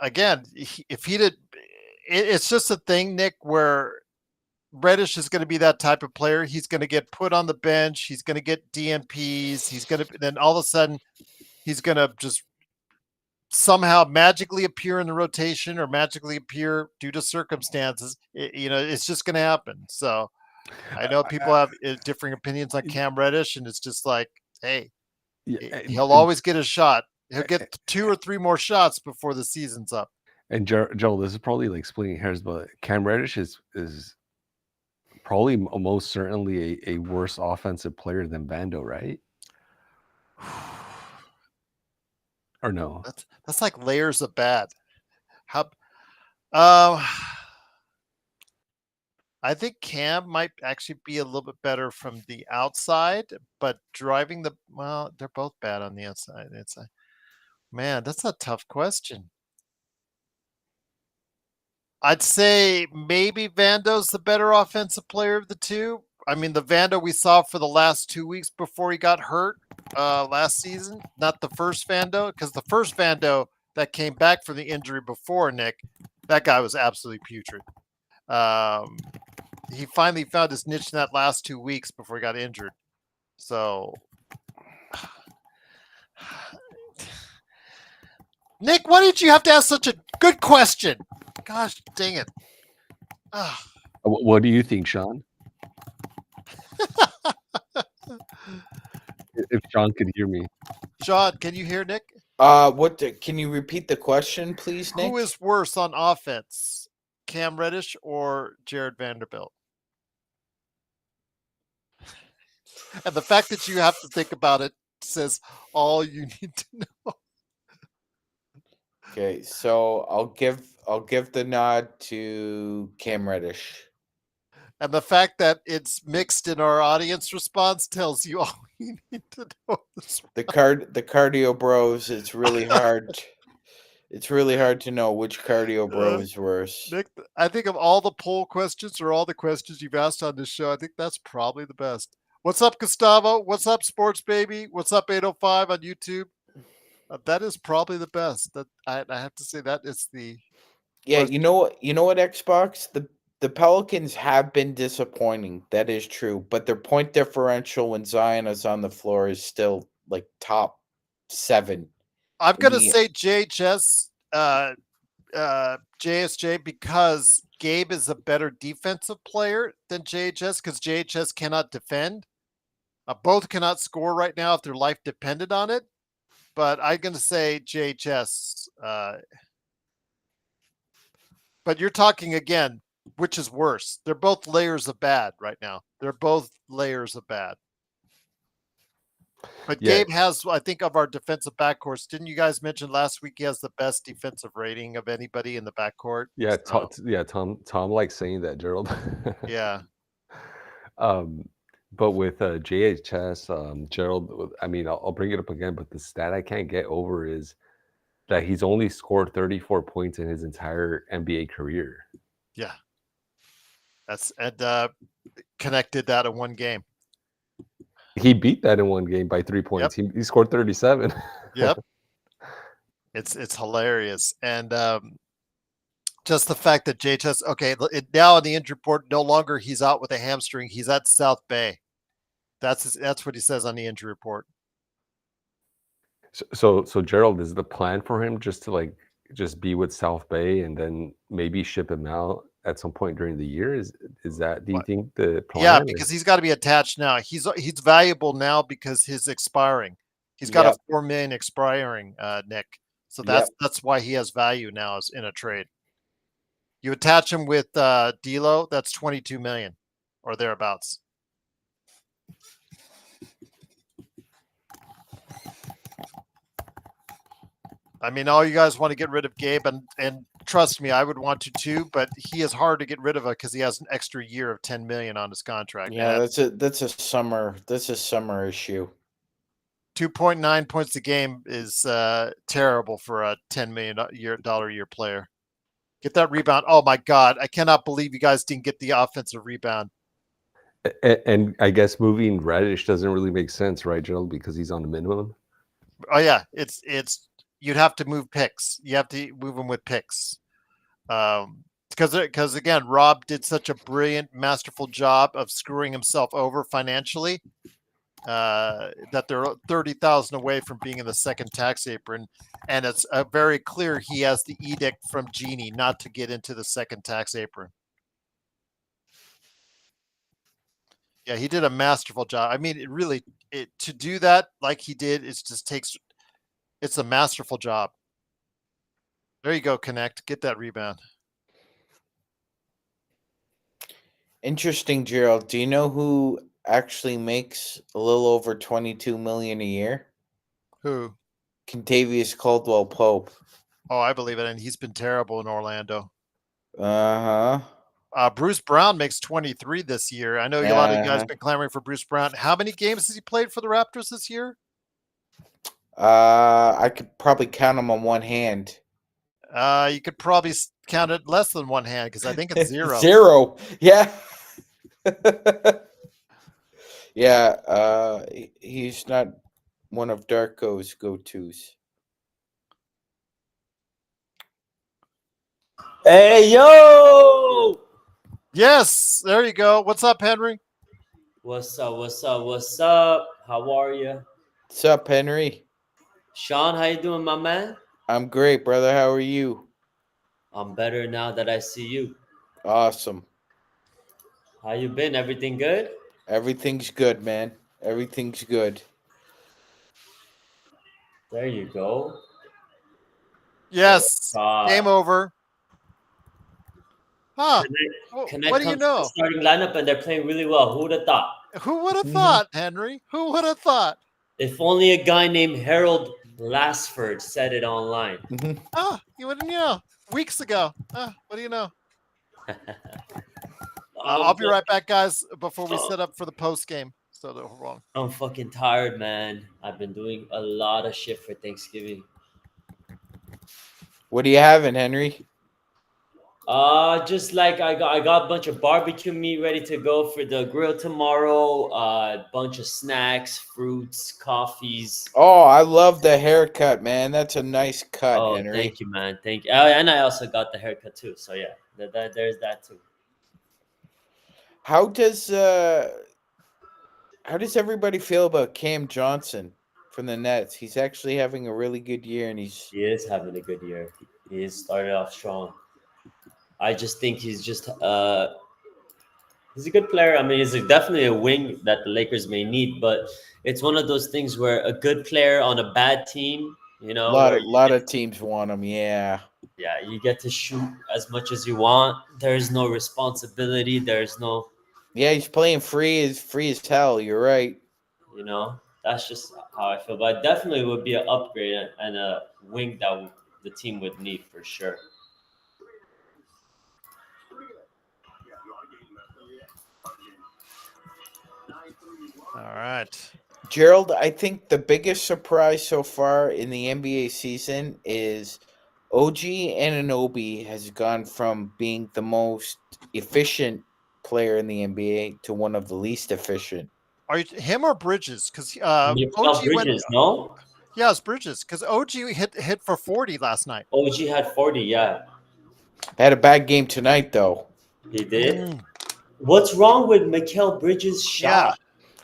Again, if he did, it's just a thing, Nick, where Reddish is going to be that type of player. He's going to get put on the bench. He's going to get DNPs. Then all of a sudden he's going to just somehow magically appear in the rotation or magically appear due to circumstances. It's just going to happen. So I know people have differing opinions on Cam Reddish, and it's just like, hey, he'll always get a shot. He'll get 2 or 3 more shots before the season's up. And Joel, this is probably like splitting hairs, but Cam Reddish is probably most certainly a worse offensive player than Vando, right? Or no? That's like layers of bad. How? I think Cam might actually be a little bit better from the outside, but driving they're both bad on the outside. Man, that's a tough question. I'd say maybe Vando's the better offensive player of the two. I mean, the Vando we saw for the last 2 weeks before he got hurt last season, not the first Vando, because the first Vando that came back from the injury before, Nick, that guy was absolutely putrid. He finally found his niche in that last 2 weeks before he got injured. So, Nick, why did you have to ask such a good question? Gosh dang it. What do you think, Sean? If Sean could hear me. Sean, can you hear Nick? Can you repeat the question, please, Nick? Who is worse on offense, Cam Reddish or Jared Vanderbilt? And the fact that you have to think about it says all you need to know. Okay, so I'll give the nod to Cam Reddish. And the fact that it's mixed in our audience response tells you all you need to know. The cardio bros, it's really hard. It's really hard to know which cardio bro is worse. Nick, I think of all the poll questions or all the questions you've asked on this show, I think that's probably the best. What's up, Gustavo? What's up, Sports Baby? What's up, 805 on YouTube? That is probably the best. That I have to say that is the question. You know what, Xbox? The Pelicans have been disappointing. That is true, but their point differential when Zion is on the floor is still like top 7. I'm gonna say JHS, JSJ, because Gabe is a better defensive player than JHS because JHS cannot defend. Both cannot score right now if their life depended on it. But I'm going to say JHS. But you're talking again, which is worse? They're both layers of bad right now. They're both layers of bad. But yeah. Gabe has, I think, of our defensive backcourts. Didn't you guys mention last week he has the best defensive rating of anybody in the backcourt? Yeah, Tom likes saying that, Gerald. Yeah. But with JHS, Gerald, I mean, I'll bring it up again, but the stat I can't get over is that he's only scored 34 points in his entire NBA career. Yeah. Connected that in one game. He beat that in one game by 3 points. Yep. He scored 37. Yep. It's hilarious. And just the fact that JHS, okay, now in the injury report, no longer he's out with a hamstring. He's at South Bay. That's what he says on the injury report. So Gerald, is the plan for him just to just be with South Bay and then maybe ship him out at some point during the year? Is that, do you think the plan? Yeah, because he's got to be attached now. He's valuable now because he's expiring. He's got a $4 million expiring, Nick. So that's why he has value now as in a trade. You attach him with D'Lo, that's $22 million or thereabouts. I mean, all you guys want to get rid of Gabe, and trust me, I would want to too. But he is hard to get rid of because he has an extra year of $10 million on his contract. Yeah, that's a summer issue. 2.9 points a game is terrible for a $10 million a year player. Get that rebound. Oh my God, I cannot believe you guys didn't get the offensive rebound. And I guess moving Reddish doesn't really make sense, right, Gerald? Because he's on the minimum. Oh yeah, it's. You'd have to move picks. You have to move them with picks. Because again, Rob did such a brilliant, masterful job of screwing himself over financially that they're 30,000 away from being in the second tax apron. And it's very clear he has the edict from Genie not to get into the second tax apron. Yeah, he did a masterful job. I mean, to do that like he did, it's a masterful job. There you go, Connect. Get that rebound. Interesting, Gerald. Do you know who actually makes a little over $22 million a year? Who? Kentavious Caldwell-Pope. Oh, I believe it. And he's been terrible in Orlando. Uh-huh. Bruce Brown makes 23 this year. I know a lot of you guys have been clamoring for Bruce Brown. How many games has he played for the Raptors this year? I could probably count them on one hand. You could probably count it less than one hand because I think it's 0. 0. Yeah. Yeah, he's not one of Darko's go-tos. Hey, yo! Yes, there you go. What's up, Henry? What's up? What's up? What's up? How are you? What's up, Henry? Sean, how you doing, my man? I'm great, brother. How are you? I'm better now that I see you. Awesome. How you been? Everything good? Everything's good, man. Everything's good. There you go. Yes, game over. Huh? Connect What do you comes to the know? starting lineup and they're playing really well. Who would have thought? Who would have thought, Henry? Who would have thought? If only a guy named Harold Lasford said it online. Ah, you wouldn't know. Weeks ago. What do you know? I'll be right back, guys, before we set up for the post game. So they're wrong. I'm fucking tired, man. I've been doing a lot of shit for Thanksgiving. What are you having, Henry? Just like I got a bunch of barbecue meat ready to go for the grill tomorrow. A bunch of snacks, fruits, coffees. Oh, I love the haircut, man. That's a nice cut, Oh, Henry. thank you, man. Thank you. And I also got the haircut too. So yeah, there's that too. How does everybody feel about Cam Johnson from the Nets? He's actually having a really good year, and He is having a good year. He is started off strong. I just think he's a good player. I mean, he's definitely a wing that the Lakers may need, but it's one of those things where a good player on a bad team, you know, a lot of teams want him. Yeah, you get to shoot as much as you want. There's no responsibility. There's no, yeah. He's playing free as hell. You're right. you know, that's just how I feel. But definitely would be an upgrade and a wing that the team would need for sure. All right. Gerald, I think the biggest surprise so far in the NBA season is OG Anunoby has gone from being the most efficient player in the NBA to one of the least efficient. Are you him or Bridges? Because OG Bridges, no? Yeah, it's Bridges. Because OG hit for 40 last night. OG had 40, yeah. Had a bad game tonight, though. He did. What's wrong with Mikal Bridges' shot?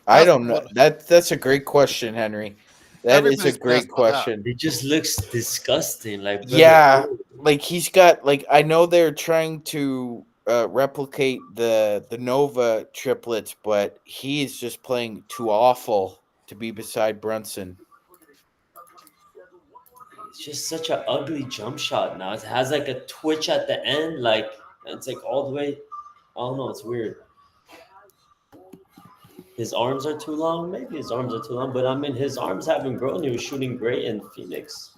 I don't know. That's a great question, Henry. That is a great question. It just looks disgusting. Like he's got I know they're trying to replicate the Nova triplets, but he is just playing too awful to be beside Brunson. It's just such an ugly jump shot now. It has like a twitch at the end, like it's like all the way. I don't know. It's weird. His arms are too long. Maybe his arms are too long, but I mean, his arms haven't grown. He was shooting great in Phoenix.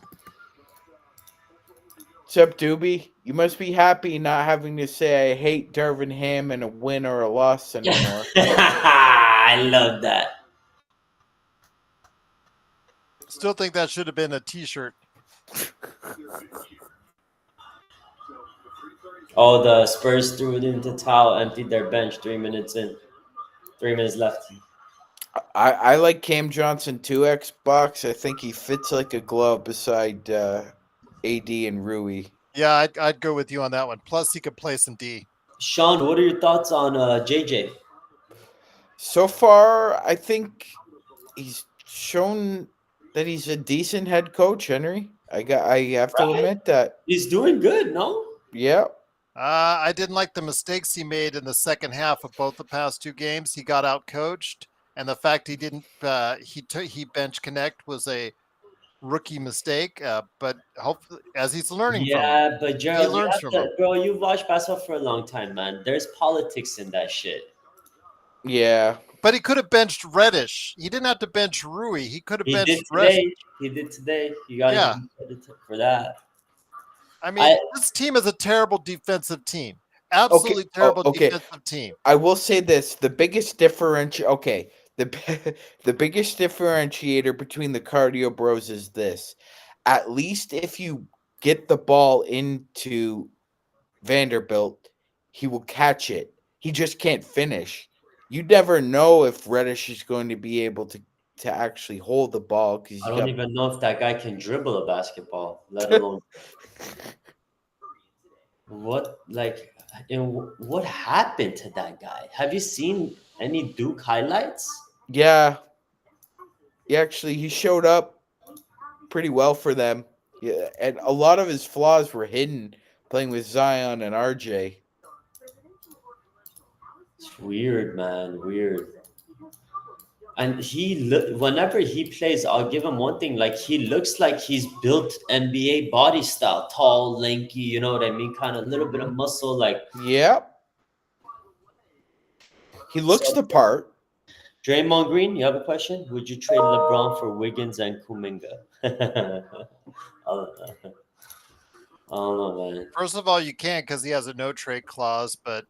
What's up, Doobie? You must be happy not having to say I hate Darvin Ham and a win or a loss anymore. I love that. Still think that should have been a T-shirt. Oh, the Spurs threw it into towel, emptied their bench 3 minutes in. 3 minutes left. I like Cam Johnson too, Xbox. I think he fits like a glove beside AD and Rui. Yeah, I'd go with you on that one. Plus, he could play some D. Sean, what are your thoughts on JJ? So far, I think he's shown that he's a decent head coach, Henry. I have to admit that. He's doing good, no? Yeah. I didn't like the mistakes he made in the second half of both the past two games. He got out coached, and the fact he didn't he bench Connect was a rookie mistake. But hopefully, as he's learning from him, but Gerald, he learns from him. Bro, you've watched basketball for a long time, man. There's politics in that shit. Yeah. But he could have benched Reddish. He didn't have to bench Rui. He could have benched Reddish. He did today. You got to credit for that. I mean, this team is a terrible defensive team. Absolutely terrible defensive team. I will say this: the biggest differentiator between the Cardio Bros is this: at least if you get the ball into Vanderbilt, he will catch it. He just can't finish. you never know if Reddish is going to be able to actually hold the ball because I don't even know if that guy can dribble a basketball, let alone what. Like, and what happened to that guy? Have you seen any Duke highlights? Yeah, he showed up pretty well for them. Yeah, and a lot of his flaws were hidden playing with Zion and RJ. It's weird, man. Weird. And whenever he plays, I'll give him one thing. Like, he looks like he's built NBA body style, tall, lanky. You know what I mean? Kind of a little bit of muscle. Like, Yep. He looks the part. Draymond Green, you have a question? Would you trade LeBron for Wiggins and Kuminga? I don't know, man. First of all, you can't because he has a no trade clause. But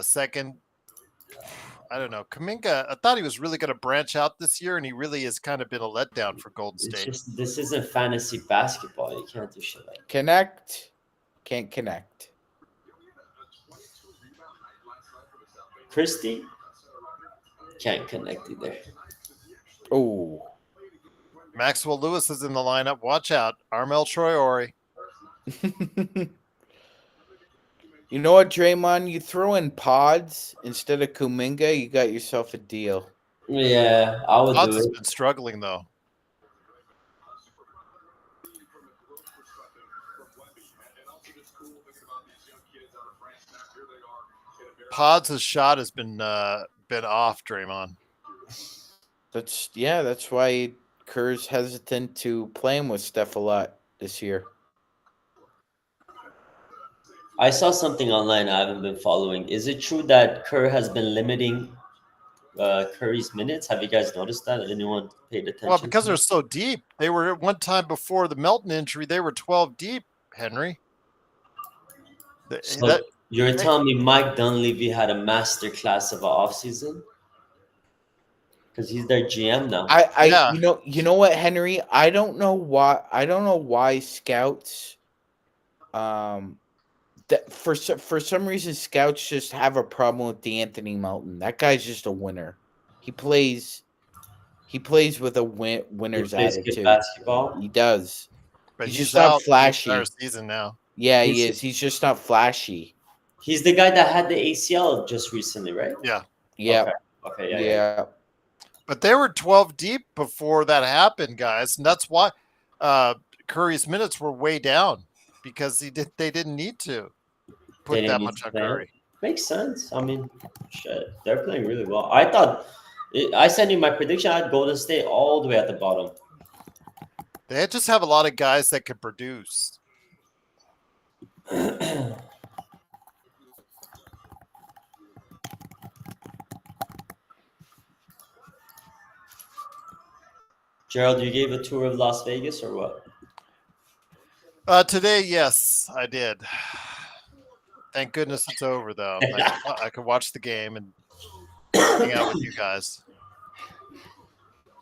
second, I don't know. Kuminga, I thought he was really going to branch out this year, and he really has kind of been a letdown for Golden It's State. just, this isn't fantasy basketball. You can't do shit like that. Connect. Can't connect. Christie can't connect either. Oh. Maxwell Lewis is in the lineup. Watch out. Armel Troyori. You know what, Draymond? You throw in Pods instead of Kuminga, you got yourself a deal. Yeah, I would Potts do has it. been struggling, though. Pods' shot has been off, Draymond. That's why Kerr's hesitant to play him with Steph a lot this year. I saw something online I haven't been following. Is it true that Kerr has been limiting Curry's minutes? Have you guys noticed that? Anyone paid attention? Well, because to they're it? so deep. They were at one time before the Melton injury, they were 12 deep, Henry. So you're telling me Mike Dunleavy had a master class of an offseason? Because he's their GM now. Yeah. You know what, Henry? I don't know why scouts that for some reason scouts just have a problem with D'Anthony Melton. That guy's just a winner. He plays with a winner's He plays good attitude. basketball. He does. But he's he's just not out flashy. the entire season now. Yeah, he is. He's just not flashy. He's the guy that had the ACL just recently, right? Yeah. Yeah. Okay. Yeah. But they were 12 deep before that happened, guys. And that's why Curry's minutes were way down because they didn't need to put that much on Curry. Makes sense. I mean, shit, they're playing really well. I thought I sent you my prediction. I had Golden State all the way at the bottom. They just have a lot of guys that can produce. Gerald, you gave a tour of Las Vegas or what? Today, yes, I did. Thank goodness it's over, though. I could watch the game and hang out with you guys.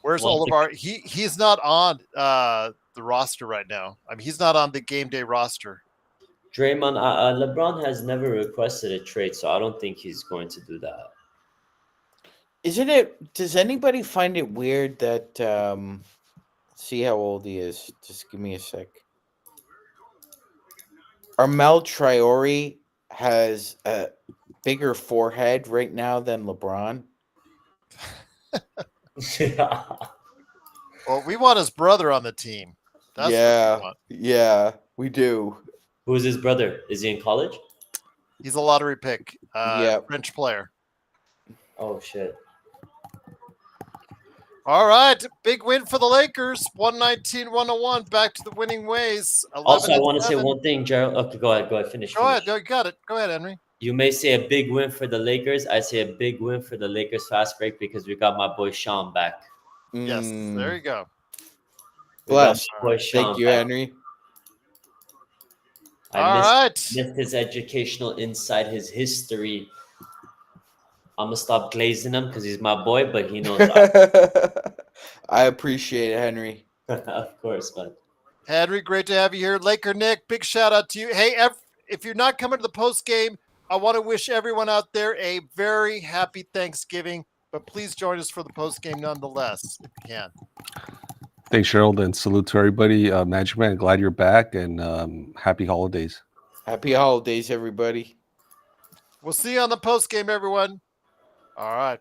Where's Olivar? He's not on the roster right now. I mean, he's not on the game day roster. Draymond, LeBron has never requested a trade, so I don't think he's going to do that. Does anybody find it weird that see how old he is? Just give me a sec. Armel Traore has a bigger forehead right now than LeBron. Yeah. Well, we want his brother on the team. That's what we want. Yeah, we do. Who's his brother? Is he in college? He's a lottery pick. French player. Oh, shit. All right. Big win for the Lakers. 119-101. Back to the winning ways. Also, I want to say one thing, Gerald. Okay, go ahead. Finish. Go ahead. You got it. Go ahead, Henry. You may say a big win for the Lakers. I say a big win for the Lakers fast break because we got my boy Sean back. Yes. There you go. Bless. Boy Sean Thank you, back. Henry. I missed his educational insight, his history. I'm gonna stop glazing him because he's my boy, but he knows. I appreciate it, Henry. Of course, man. Henry, great to have you here. Laker Nick, big shout out to you. Hey, if you're not coming to the post game, I want to wish everyone out there a very happy Thanksgiving, but please join us for the post game nonetheless, if you can. Thanks, Gerald, and salute to everybody. Magic Man, glad you're back, and happy holidays. Happy holidays, everybody. We'll see you on the post game, everyone. All right.